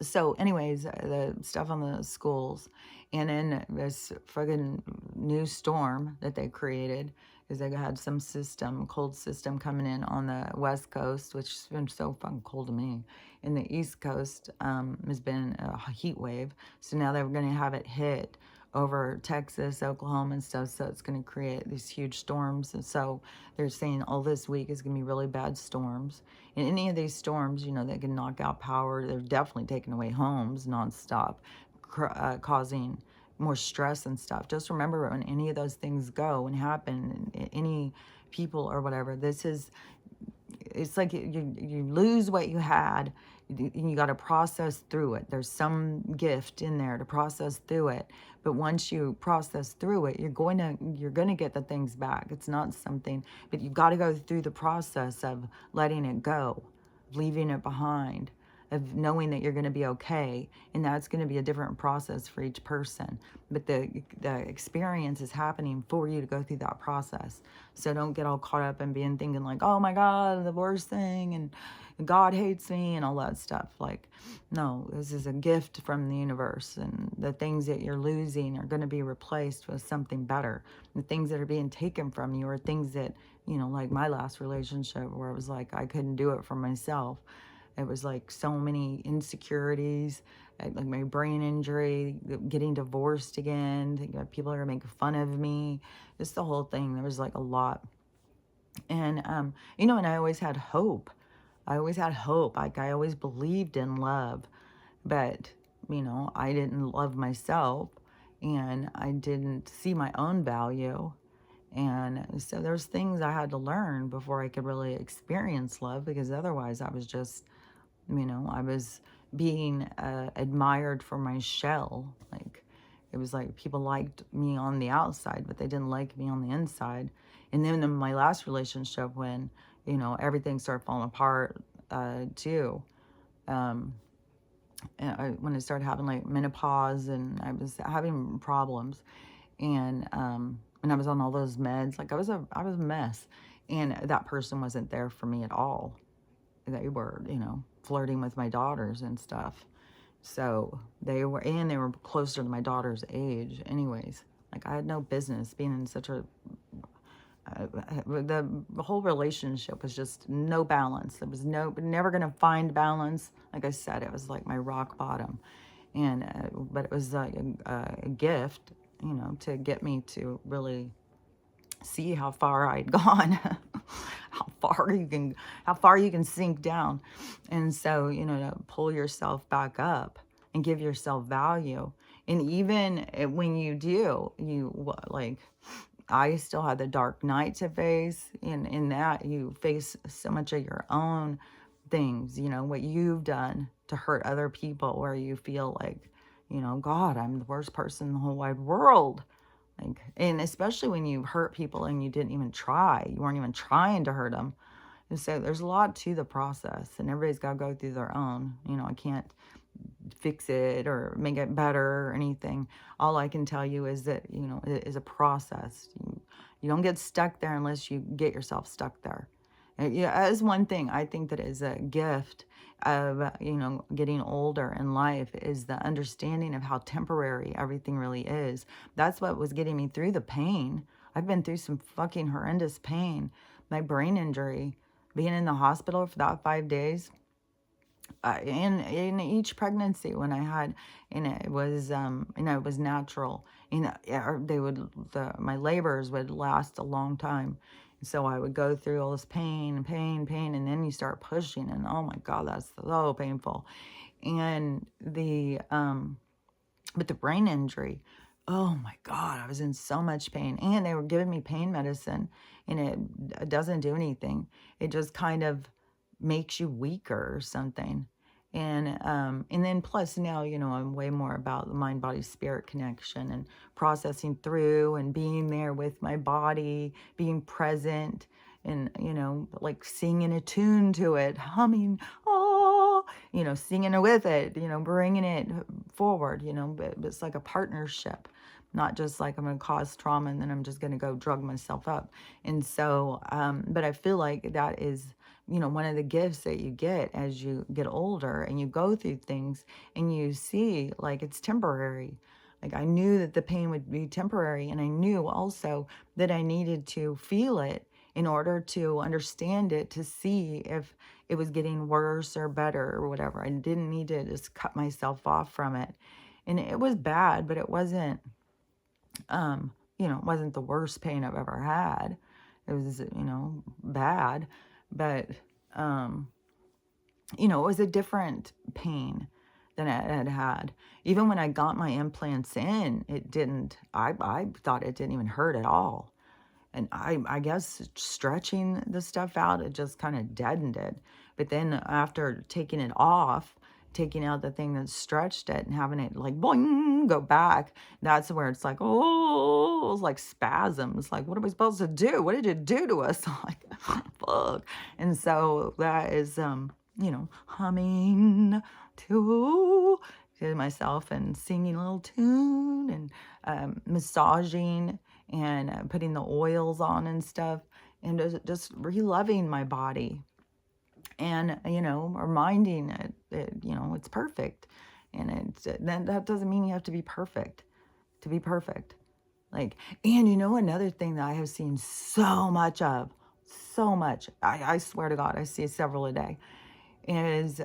So anyways, the stuff on the schools, and then this fucking new storm that they created because they had some cold system coming in on the West Coast, which has been so fucking cold to me. In the East Coast, has been a heat wave. So now they're going to have it hit over Texas, Oklahoma, and stuff. So it's going to create these huge storms. And so they're saying all this week is going to be really bad storms. And any of these storms, they can knock out power. They're definitely taking away homes nonstop, causing more stress and stuff. Just remember, when any of those things go and happen, any people or whatever, it's like you lose what you had, and you got to process through it. There's some gift in there to process through it, but once you process through it, you're going to get the things back. It's not something, but you've got to go through the process of letting it go, leaving it behind, of knowing that you're going to be okay. And that's going to be a different process for each person, but the experience is happening for you to go through that process. So don't get all caught up in thinking like, oh my God, the worst thing, and God hates me and all that stuff. Like, no, this is a gift from the universe, and the things that you're losing are going to be replaced with something better. The things that are being taken from you are things that, like my last relationship, where it was like I couldn't do it for myself. It was like so many insecurities, like my brain injury, getting divorced again, thinking that people are gonna make fun of me, just the whole thing. There was like a lot. And, and I always had hope. Like I always believed in love, but, I didn't love myself, and I didn't see my own value. And so there's things I had to learn before I could really experience love, because otherwise I was just, I was being admired for my shell. Like, it was like people liked me on the outside, but they didn't like me on the inside. And then in my last relationship, when, everything started falling apart too, and when I started having like menopause, and I was having problems, and I was on all those meds, like I was a mess, and that person wasn't there for me at all. They were, flirting with my daughters and stuff. So they were closer to my daughter's age anyways. Like, I had no business being in such a, the whole relationship was just no balance. There was never going to find balance. Like I said, it was like my rock bottom. And, but it was like a gift, to get me to really see how far I'd gone, how far you can sink down. And so, to pull yourself back up and give yourself value. And even when you do, like, I still had the dark night to face. In that, you face so much of your own things, what you've done to hurt other people, where you feel like, God, I'm the worst person in the whole wide world. Like, and especially when you hurt people and you didn't even try, you weren't even trying to hurt them. And so there's a lot to the process, and everybody's got to go through their own. I can't fix it or make it better or anything. All I can tell you is that, it is a process. You don't get stuck there unless you get yourself stuck there. Yeah, as one thing, I think that is a gift of, getting older in life, is the understanding of how temporary everything really is. That's what was getting me through the pain. I've been through some fucking horrendous pain. My brain injury, being in the hospital for that 5 days, in each pregnancy when I had, and it was, it was natural. My labors would last a long time. So I would go through all this pain, and then you start pushing, and oh my God, that's so painful. And but the brain injury, oh my God, I was in so much pain, and they were giving me pain medicine, and it doesn't do anything. It just kind of makes you weaker or something. And then plus now, I'm way more about the mind, body, spirit connection, and processing through and being there with my body, being present, and, like singing a tune to it, humming, oh, singing it with it, bringing it forward, but it's like a partnership, not just like I'm going to cause trauma and then I'm just going to go drug myself up. And so, but I feel like that is, one of the gifts that you get as you get older and you go through things and you see like it's temporary. Like, I knew that the pain would be temporary, and I knew also that I needed to feel it in order to understand it, to see if it was getting worse or better or whatever. I didn't need to just cut myself off from it. And it was bad, but it wasn't, it wasn't the worst pain I've ever had. It was, bad, but, it was a different pain than I had had. Even when I got my implants in, it didn't, I thought it didn't even hurt at all. And I guess stretching the stuff out, it just kind of deadened it. But then after taking it off, taking out the thing that stretched it and having it like boing, go back, that's where it's like, oh, it was like spasms. Like, what are we supposed to do? What did you do to us? Like, fuck. And so that is, humming to myself and singing a little tune and massaging and putting the oils on and stuff, and just reloving my body, and reminding it that it's perfect, and then that doesn't mean you have to be perfect to be perfect. Like, and another thing that I have seen so much of, so much, I swear to God, I see several a day, is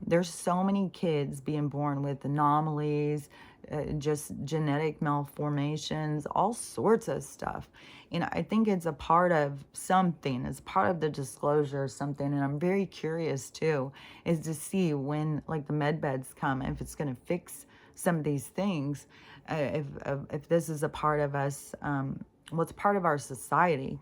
there's so many kids being born with anomalies, just genetic malformations, all sorts of stuff. And I think it's a part of something, it's part of the disclosure or something. And I'm very curious too, is to see when like the MedBeds come, if it's going to fix some of these things, if this is a part of us, what's part of our society.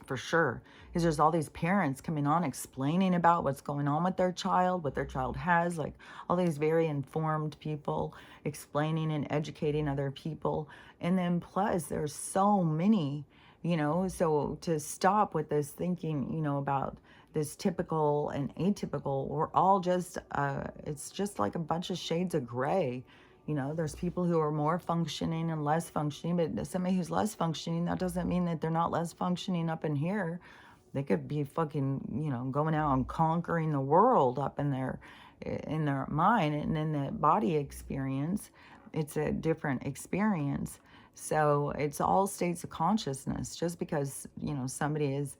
For sure, because there's all these parents coming on explaining about what's going on with their child, what their child has, like all these very informed people explaining and educating other people. And then plus there's so many, so to stop with this thinking, about this typical and atypical, we're all just, it's just like a bunch of shades of gray. There's people who are more functioning and less functioning, but somebody who's less functioning, that doesn't mean that they're not less functioning up in here. They could be fucking, going out and conquering the world up in their mind, and in the body experience, it's a different experience. So it's all states of consciousness. Just because, somebody is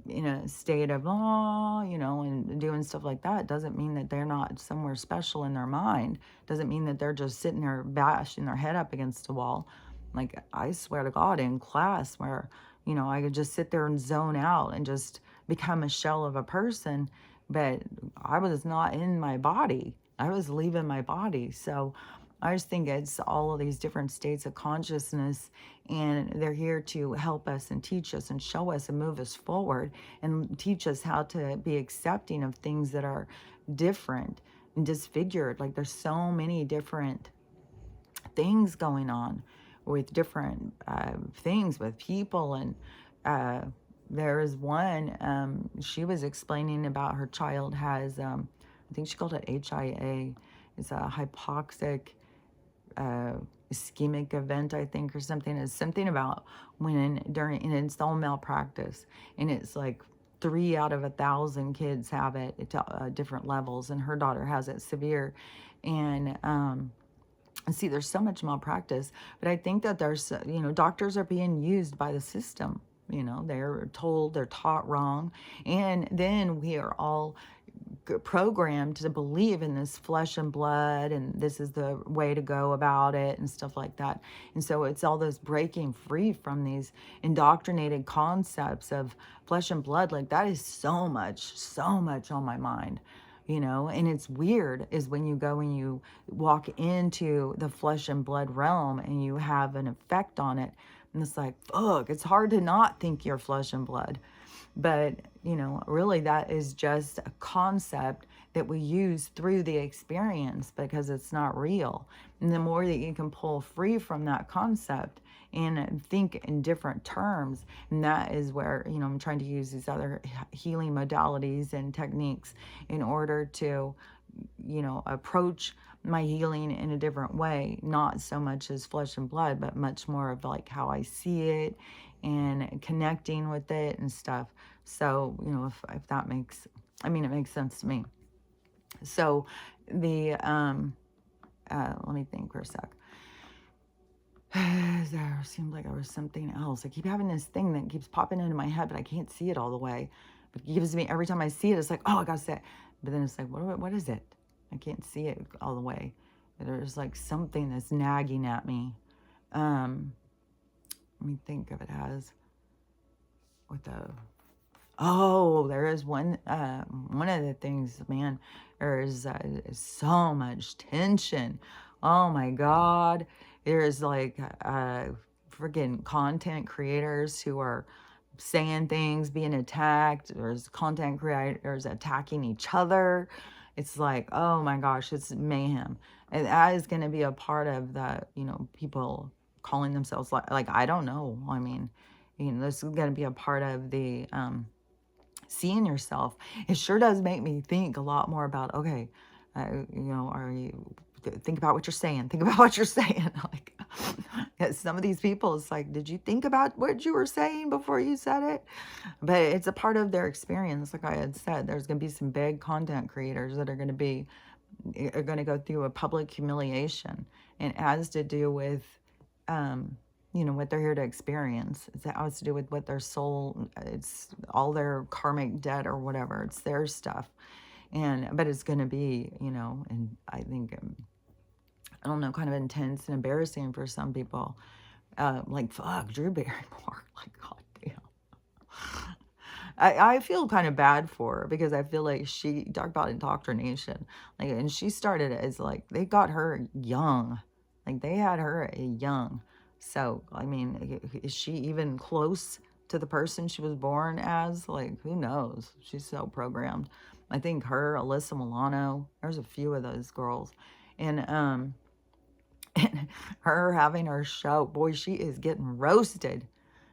in a state of, and doing stuff like that, doesn't mean that they're not somewhere special in their mind. Doesn't mean that they're just sitting there bashing their head up against a wall. Like, I swear to God, in class where, I could just sit there and zone out and just become a shell of a person, but I was not in my body. I was leaving my body. So I just think it's all of these different states of consciousness, and they're here to help us and teach us and show us and move us forward and teach us how to be accepting of things that are different and disfigured. Like, there's so many different things going on with different things with people. And there is one, she was explaining about her child has, I think she called it HIA. It's a hypoxic ischemic event, I think, or something. It's something about when during, and it's all malpractice, and it's like 3 out of 1,000 kids have it at different levels, and her daughter has it severe. And see, there's so much malpractice, but I think that there's, doctors are being used by the system. They're told, they're taught wrong, and then we are all programmed to believe in this flesh and blood, and this is the way to go about it and stuff like that. And so it's all this breaking free from these indoctrinated concepts of flesh and blood. Like, that is so much on my mind. And it's weird is when you go and you walk into the flesh and blood realm and you have an effect on it, and it's like, fuck, it's hard to not think you're flesh and blood. But, really that is just a concept that we use through the experience because it's not real. And the more that you can pull free from that concept and think in different terms, and that is where, I'm trying to use these other healing modalities and techniques in order to, approach my healing in a different way, not so much as flesh and blood, but much more of like how I see it and connecting with it and stuff. So, if that makes, it makes sense to me. So the, let me think for a sec. There seemed like there was something else. I keep having this thing that keeps popping into my head, but I can't see it all the way. But it gives me, every time I see it, it's like, oh, I gotta say it. But then it's like, what is it? I can't see it all the way. There's like something that's nagging at me. Let me think of it as with the, oh, there is one of the things, man, there is so much tension. Oh my God. There's like freaking content creators who are saying things, being attacked. There's content creators attacking each other. It's like, oh my gosh, it's mayhem. And that is going to be a part of the, people calling themselves like, I don't know. I mean, this is going to be a part of the, seeing yourself. It sure does make me think a lot more about, okay, are you, think about what you're saying, think about what you're saying. Like, some of these people, it's like, did you think about what you were saying before you said it? But it's a part of their experience. Like I had said, there's going to be some big content creators that are going to go through a public humiliation, and it has to do with, what they're here to experience. It has to do with what their soul, it's all their karmic debt or whatever. It's their stuff. But it's going to be, and I think, I don't know, kind of intense and embarrassing for some people. Like, fuck, Drew Barrymore. Like, God damn. I feel kind of bad for her because I feel like she talked about indoctrination. Like, and she started as like, they got her young. Like, they had her young. So, I mean, is she even close to the person she was born as? Like, who knows? She's so programmed. I think her, Alyssa Milano, there's a few of those girls. And, and her having her show, boy, she is getting roasted.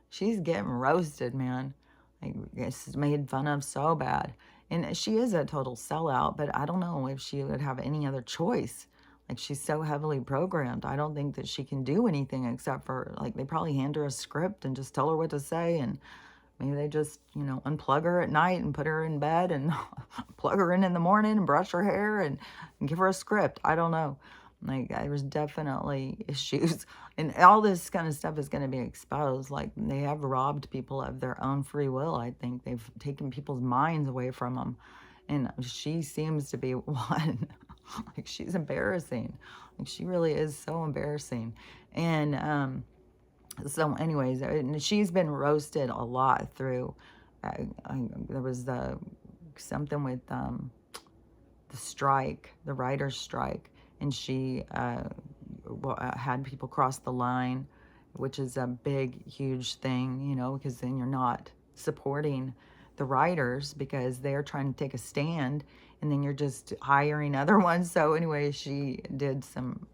She's getting roasted, man. Like, it's made fun of so bad. And she is a total sellout, but I don't know if she would have any other choice. Like, she's so heavily programmed. I don't think that she can do anything except for, like, they probably hand her a script and just tell her what to say. And maybe they just, unplug her at night and put her in bed and plug her in the morning and brush her hair and give her a script. I don't know. Like, there's definitely issues. And all this kind of stuff is going to be exposed. Like, they have robbed people of their own free will, I think. They've taken people's minds away from them. And she seems to be one. Like, she's embarrassing. Like, she really is so embarrassing. And so anyways, she's been roasted a lot through, there was something with the strike, the writer's strike, and she had people cross the line, which is a big, huge thing, because then you're not supporting the writers because they're trying to take a stand, and then you're just hiring other ones. So anyway, she did some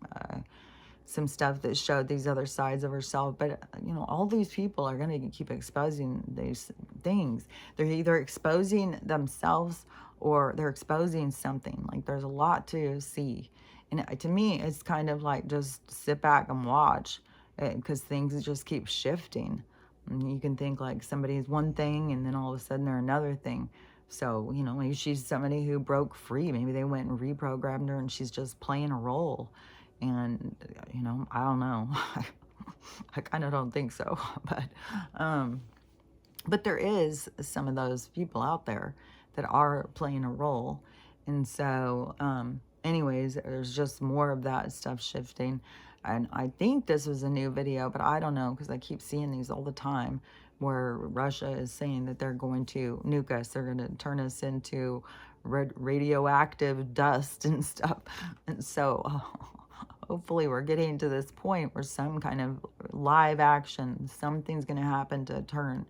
stuff that showed these other sides of herself. But, all these people are going to keep exposing these things. They're either exposing themselves or they're exposing something. Like, there's a lot to see. And to me, it's kind of like just sit back and watch, because things just keep shifting. And you can think like somebody's one thing and then all of a sudden they're another thing. So, maybe she's somebody who broke free. Maybe they went and reprogrammed her and she's just playing a role. And, I don't know. I kind of don't think so. But there is some of those people out there that are playing a role. And so, anyways, there's just more of that stuff shifting. And I think this was a new video, but I don't know, because I keep seeing these all the time where Russia is saying that they're going to nuke us. They're going to turn us into radioactive dust and stuff. And so hopefully we're getting to this point where some kind of live action, something's going to happen to turn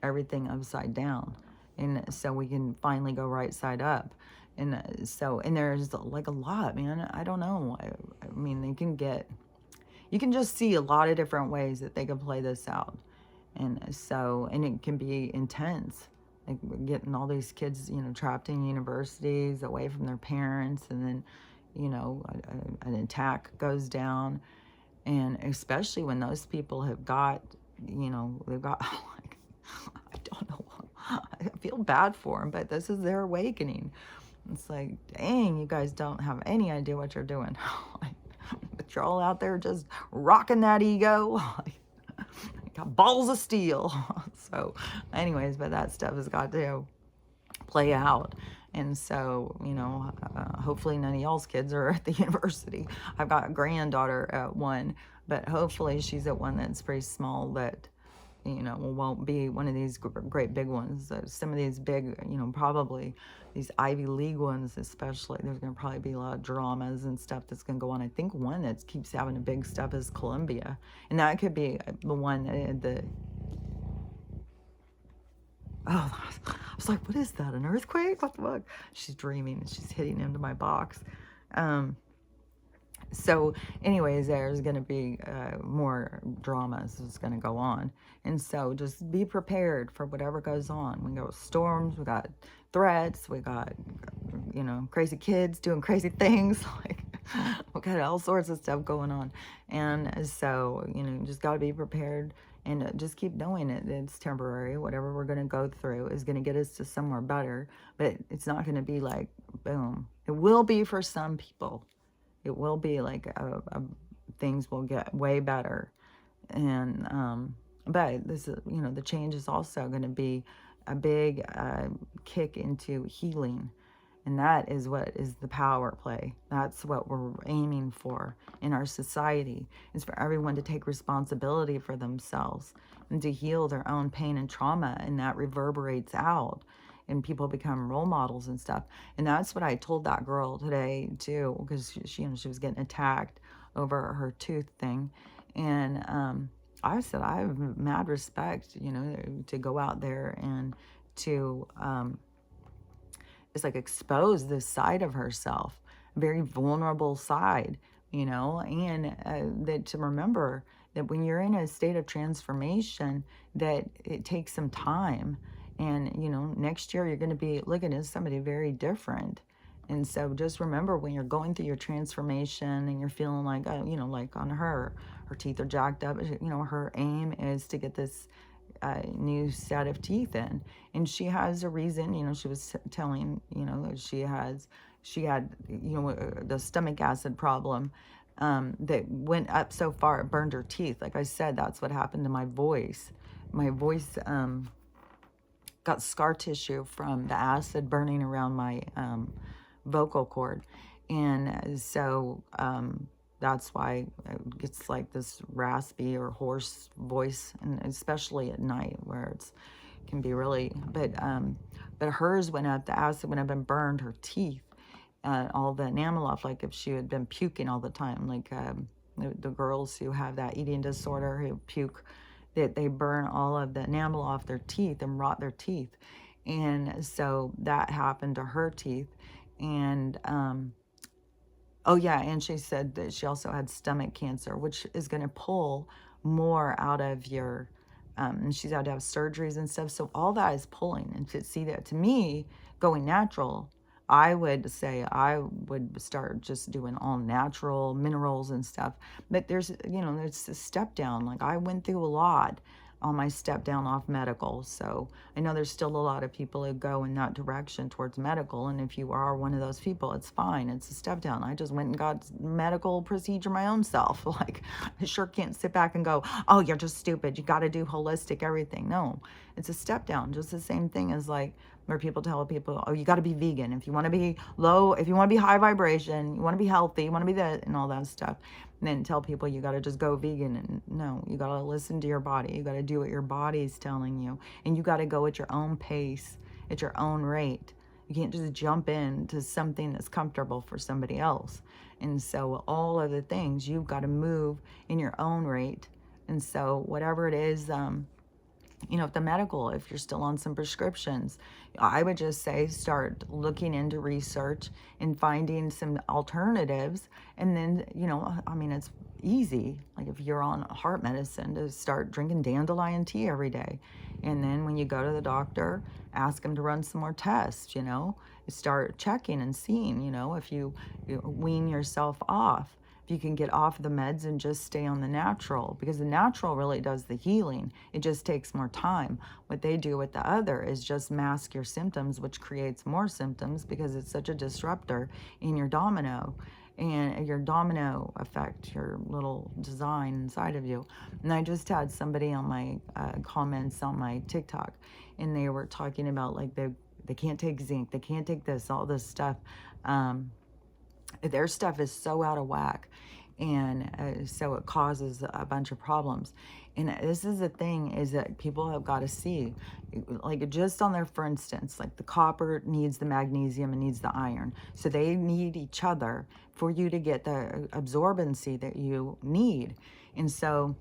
everything upside down. And so we can finally go right side up. And and there's like a lot, man. I don't know. I mean, you can just see a lot of different ways that they can play this out. And it can be intense. Like, getting all these kids, trapped in universities, away from their parents, and then, an attack goes down. And especially when those people have got, they've got, like, I don't know. I feel bad for them, but this is their awakening. It's like, dang, you guys don't have any idea what you're doing. But you're all out there just rocking that ego. Got balls of steel. So anyways, but that stuff has got to play out. And so, hopefully none of y'all's kids are at the university. I've got a granddaughter at one, but hopefully she's at one that's pretty small, that won't be one of these great big ones. Some of these big, probably these Ivy League ones especially, there's going to probably be a lot of dramas and stuff that's going to go on. I think one that keeps having a big stuff is Columbia. And that could be the one, oh, I was like, what is that, an earthquake? What the fuck? She's dreaming. She's hitting into my box. So anyways, there's going to be more dramas that's going to go on. And so just be prepared for whatever goes on. We got storms, we got threats, we got, crazy kids doing crazy things. Like, we got all sorts of stuff going on. And so, just got to be prepared and just keep knowing it's temporary. Whatever we're going to go through is going to get us to somewhere better. But it's not going to be like, boom. It will be for some people. It will be like things will get way better. And but this is, the change is also going to be a big kick into healing. And that is what is the power play. That's what we're aiming for in our society, is for everyone to take responsibility for themselves and to heal their own pain and trauma. And that reverberates out and people become role models and stuff. And that's what I told that girl today too, because she was getting attacked over her tooth thing. And I said, I have mad respect, to go out there and to just like expose this side of herself, a very vulnerable side, and that to remember that when you're in a state of transformation, that it takes some time. And, next year you're going to be looking at somebody very different. And so just remember, when you're going through your transformation and you're feeling like, like on her teeth are jacked up, her aim is to get this new set of teeth in. And she has a reason, she was telling, she had, the stomach acid problem that went up so far, it burned her teeth. Like I said, that's what happened to my voice. My voice got scar tissue from the acid burning around my vocal cord. And so that's why it gets like this raspy or hoarse voice, and especially at night where it can be really, but hers went up, the acid went up and burned her teeth, all the enamel off, like if she had been puking all the time, like the girls who have that eating disorder who puke, that they burn all of the enamel off their teeth and rot their teeth. And so that happened to her teeth. And oh yeah, and she said that she also had stomach cancer, which is going to pull more out of your and she's had to have surgeries and stuff. So all that is pulling. And to see that, to me, going natural, I would say I would start just doing all natural minerals and stuff. But there's a step down. Like I went through a lot on my step down off medical. So I know there's still a lot of people who go in that direction towards medical. And if you are one of those people, it's fine. It's a step down. I just went and got medical procedure my own self. Like I sure can't sit back and go, oh, you're just stupid. You got to do holistic everything. No, it's a step down. Just the same thing as like where people tell people, oh, you got to be vegan. If you want to be low, if you want to be high vibration, you want to be healthy, you want to be that and all that stuff. And then tell people you got to just go vegan. And no, you got to listen to your body. You got to do what your body's telling you. And you got to go at your own pace, at your own rate. You can't just jump into something that's comfortable for somebody else. And so all of the things, you've got to move in your own rate. And so whatever it is, if the medical, if you're still on some prescriptions, I would just say start looking into research and finding some alternatives. And then, it's easy. Like if you're on heart medicine, to start drinking dandelion tea every day. And then when you go to the doctor, ask them to run some more tests, start checking and seeing, if you wean yourself off. If you can get off the meds and just stay on the natural, because the natural really does the healing. It just takes more time. What they do with the other is just mask your symptoms, which creates more symptoms because it's such a disruptor in your domino. and your domino effect, your little design inside of you. And I just had somebody on my comments on my TikTok, and they were talking about like they can't take zinc, they can't take this, all this stuff. Their stuff is so out of whack, and so it causes a bunch of problems. And this is the thing, is that people have got to see, like just on there, for instance, like the copper needs the magnesium and needs the iron, so they need each other for you to get the absorbency that you need. And so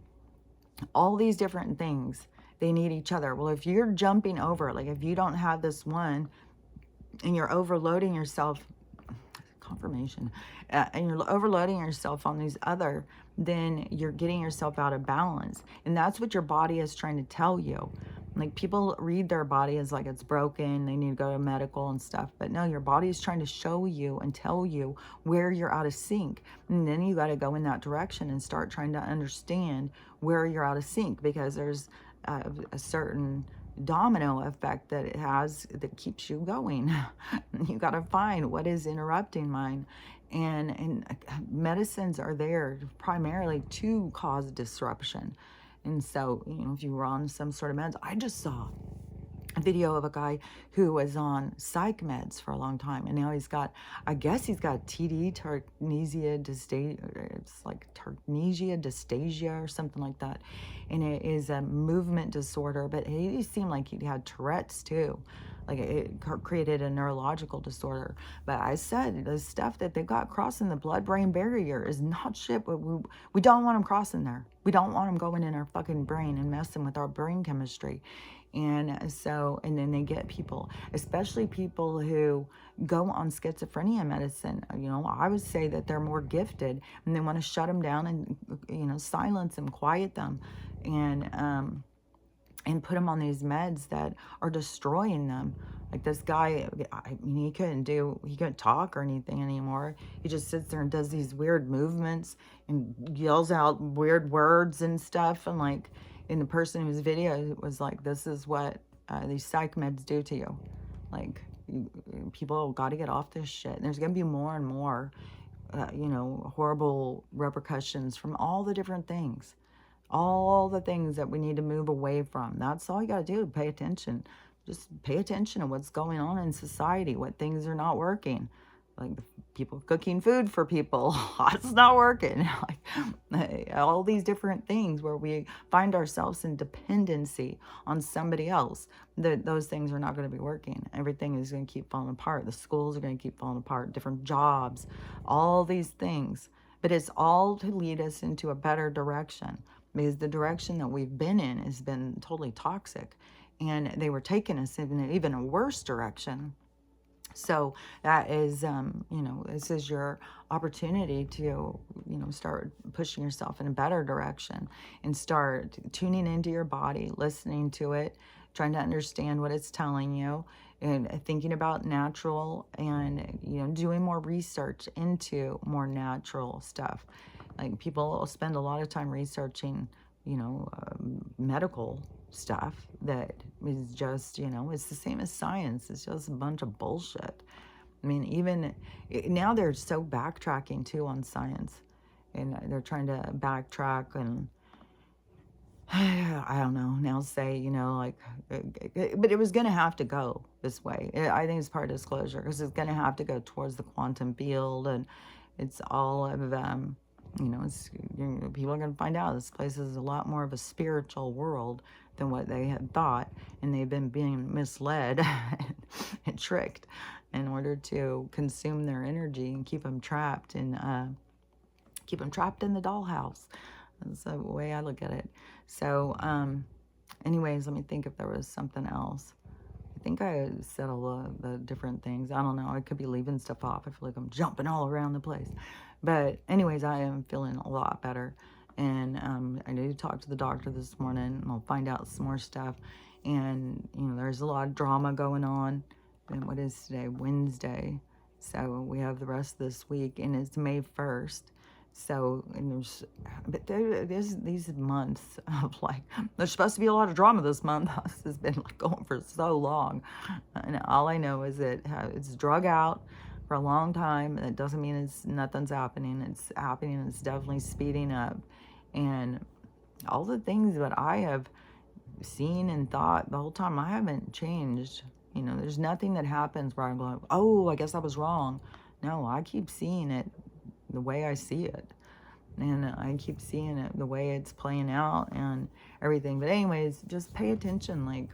all these different things, they need each other. Well, if you're jumping over, like if you don't have this one and you're overloading yourself, confirmation, and you're overloading yourself on these other, then you're getting yourself out of balance. And that's what your body is trying to tell you. Like, people read their body as like it's broken, they need to go to medical and stuff, but no, your body is trying to show you and tell you where you're out of sync. And then you got to go in that direction and start trying to understand where you're out of sync, because there's a certain domino effect that it has that keeps you going. You got to find what is interrupting mine. And medicines are there primarily to cause disruption. And so, you know, if you were on some sort of meds, I just saw a video of a guy who was on psych meds for a long time, and now he's got, I guess he's got TD, tartnesia dystasia, it's like tartnesia dystasia or something like that, and it is a movement disorder, but he seemed like he had Tourette's too. Like, it created a neurological disorder. But I said, the stuff that they've got crossing the blood-brain barrier is not shit. We don't want them crossing there. We don't want them going in our fucking brain and messing with our brain chemistry. And so, and then they get people, especially people who go on schizophrenia medicine. You know, I would say that they're more gifted, and they want to shut them down and, you know, silence them, quiet them, and put them on these meds that are destroying them. Like this guy, I mean, he couldn't talk or anything anymore. He just sits there and does these weird movements and yells out weird words and stuff. And like, in the person whose video was like, this is what these psych meds do to you. Like, people got to get off this shit. And there's going to be more and more, you know, horrible repercussions from all the different things. All the things that we need to move away from. That's all you got to do. Pay attention. Just pay attention to what's going on in society, what things are not working. Like people cooking food for people, it's not working. Like, all these different things where we find ourselves in dependency on somebody else, those things are not going to be working. Everything is going to keep falling apart. The schools are going to keep falling apart, different jobs, all these things. But it's all to lead us into a better direction, because the direction that we've been in has been totally toxic, and they were taking us in even a worse direction. So that is, you know, this is your opportunity to, you know, start pushing yourself in a better direction and start tuning into your body, listening to it, trying to understand what it's telling you, and thinking about natural, and, you know, doing more research into more natural stuff. Like, people spend a lot of time researching, you know, medical stuff that is just, you know, it's the same as science. It's just a bunch of bullshit. I mean, even now they're so backtracking too on science, and they're trying to backtrack, and I don't know, now say, you know, like, but it was going to have to go this way. I think it's part of disclosure, because it's going to have to go towards the quantum field, and it's all of you know, people are going to find out this place is a lot more of a spiritual world than what they had thought, and they've been being misled and tricked in order to consume their energy and keep them trapped in the dollhouse. That's the way I look at it. So, anyways, let me think if there was something else. I think I said all the different things. I don't know. I could be leaving stuff off. I feel like I'm jumping all around the place. But anyways, I am feeling a lot better. And I need to talk to the doctor this morning, and I'll find out some more stuff. And, you know, there's a lot of drama going on. And what is today? Wednesday. So we have the rest of this week, and it's May 1st. So, and there's these months of like, there's supposed to be a lot of drama this month. This has been like going for so long. And all I know is that it's drug out. for a long time. That doesn't mean nothing's happening. It's happening. It's definitely speeding up. And all the things that I have seen and thought the whole time, I haven't changed. There's nothing that happens where I'm going, oh, I guess I was wrong. No, I keep seeing it the way I see it. And I keep seeing it the way it's playing out and everything. But anyways, just pay attention, like,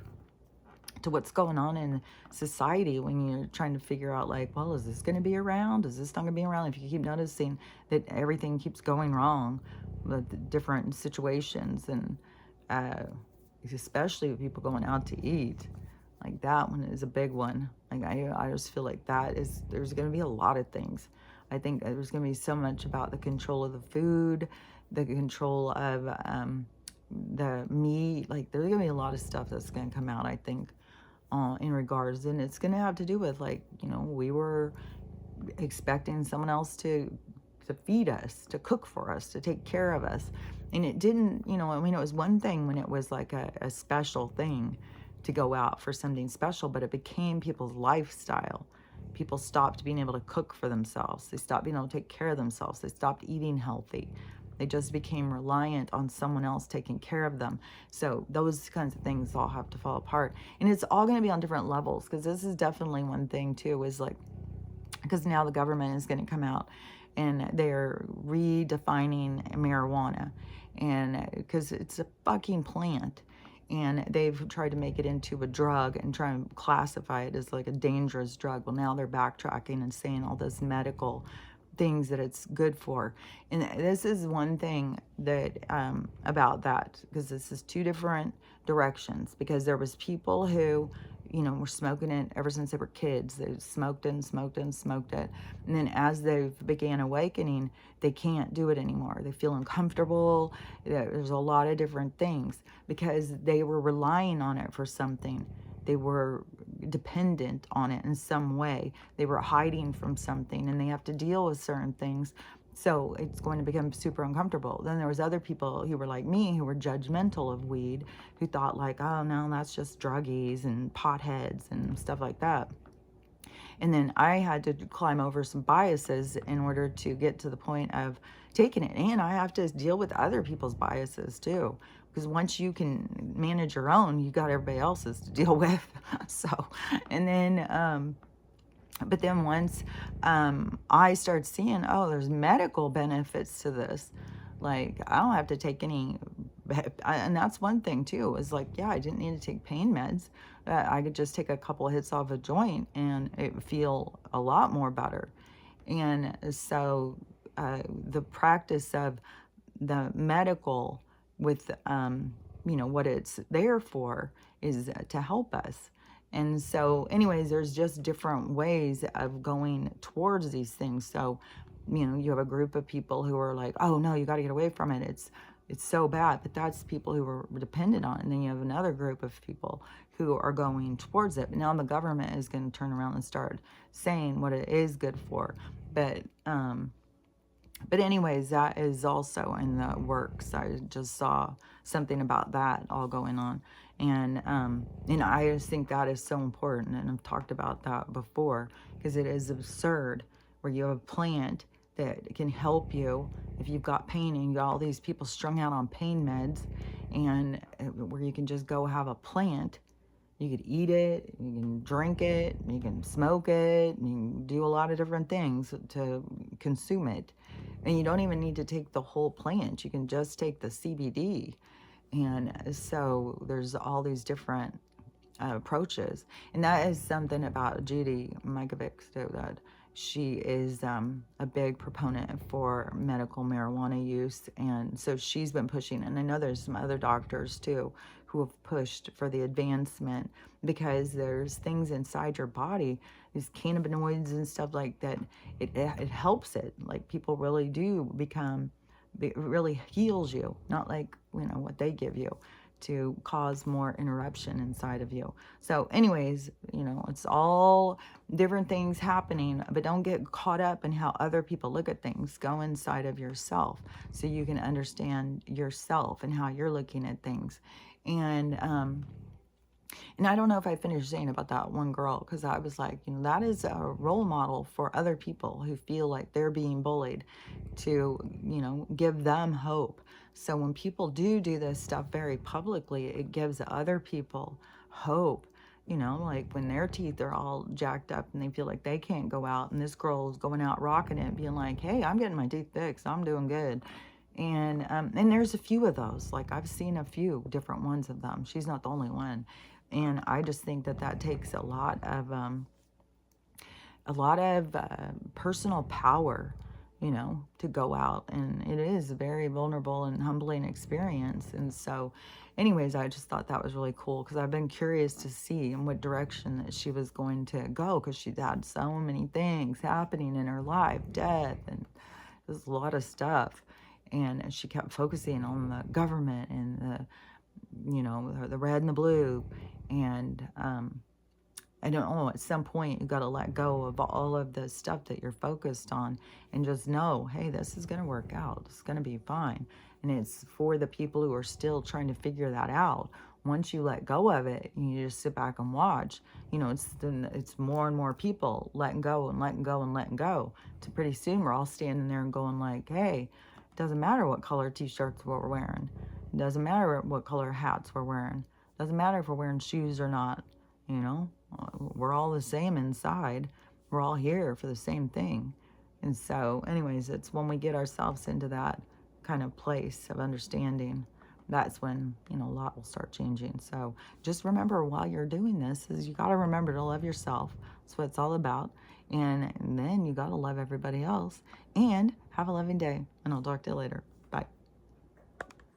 to what's going on in society when you're trying to figure out, like, well, is this going to be around? Is this not going to be around? If you keep noticing that everything keeps going wrong with the different situations, and especially with people going out to eat, like, that one is a big one. Like, I just feel like there's going to be a lot of things. I think there's going to be so much about the control of the food, the control of the meat. Like, there's going to be a lot of stuff that's going to come out, I think, in regards, and it's going to have to do with, like, we were expecting someone else to feed us, to cook for us, to take care of us. And it didn't, I mean, it was one thing when it was like a special thing to go out for something special, but it became people's lifestyle. People stopped being able to cook for themselves. They stopped being able to take care of themselves. They stopped eating healthy. They just became reliant on someone else taking care of them. So those kinds of things all have to fall apart. And it's all going to be on different levels, because this is definitely one thing too, is like, because now the government is going to come out and they're redefining marijuana, and because it's a fucking plant, and they've tried to make it into a drug and try and classify it as like a dangerous drug. Well, now they're backtracking and saying all this medical things that it's good for. And this is one thing that about that, because this is two different directions, because there was people who were smoking it ever since they were kids. They smoked it and smoked it and smoked it. And then as they began awakening, they can't do it anymore. They feel uncomfortable. There's a lot of different things because they were relying on it for something. They were dependent on it in some way. They were hiding from something, and they have to deal with certain things. So it's going to become super uncomfortable. Then there was other people who were like me, who were judgmental of weed, who thought like, oh no, that's just druggies and potheads and stuff like that. And then I had to climb over some biases in order to get to the point of taking it. And I have to deal with other people's biases too. Because once you can manage your own, you got everybody else's to deal with. So, and then, but then once I started seeing, oh, there's medical benefits to this. Like, I don't have to take any, and that's one thing too, is like, yeah, I didn't need to take pain meds. I could just take a couple of hits off a joint and it would feel a lot more better. And so the practice of the medical with, what it's there for is to help us. And so anyways, there's just different ways of going towards these things. So, you have a group of people who are like, oh no, you got to get away from it. It's so bad. But that's people who are dependent on it. And then you have another group of people who are going towards it. But now the government is going to turn around and start saying what it is good for. But anyways, that is also in the works. I just saw something about that all going on. And I just think that is so important. And I've talked about that before, because it is absurd where you have a plant that can help you if you've got pain, and you got all these people strung out on pain meds, and where you can just go have a plant. You could eat it, you can drink it, you can smoke it, you can do a lot of different things to consume it. And you don't even need to take the whole plant. You can just take the CBD. And so there's all these different approaches. And that is something about Judy Mikovits, too, that she is a big proponent for medical marijuana use. And so she's been pushing, and I know there's some other doctors too who have pushed for the advancement, because there's things inside your body, these cannabinoids and stuff like that, it helps it. Like, people really do become, it really heals you, not like, what they give you to cause more interruption inside of you. So anyways, it's all different things happening, but don't get caught up in how other people look at things. Go inside of yourself so you can understand yourself and how you're looking at things. And And I don't know if I finished saying about that one girl, because I was like, that is a role model for other people who feel like they're being bullied to, give them hope. So when people do this stuff very publicly, it gives other people hope. Like when their teeth are all jacked up and they feel like they can't go out, and this girl is going out rocking it, being like, "Hey, I'm getting my teeth fixed. I'm doing good." And there's a few of those. Like I've seen a few different ones of them. She's not the only one. And I just think that that takes a lot of personal power, to go out, and it is a very vulnerable and humbling experience. And so, anyways, I just thought that was really cool, because I've been curious to see in what direction that she was going to go, because she's had so many things happening in her life, death, and there's a lot of stuff. And she kept focusing on the government and the red and the blue. And I don't know, at some point you got to let go of all of the stuff that you're focused on, and just know, hey, this is going to work out. It's going to be fine. And it's for the people who are still trying to figure that out. Once you let go of it and you just sit back and watch, it's more and more people letting go and letting go and letting go. To pretty soon we're all standing there and going like, hey, it doesn't matter what color t-shirts we're wearing. It doesn't matter what color hats we're wearing. It doesn't matter if we're wearing shoes or not. We're all the same inside. We're all here for the same thing. And so, anyways, it's when we get ourselves into that kind of place of understanding, that's when, a lot will start changing. So just remember, while you're doing this, is you got to remember to love yourself. That's what it's all about. And then you got to love everybody else, and have a loving day. And I'll talk to you later.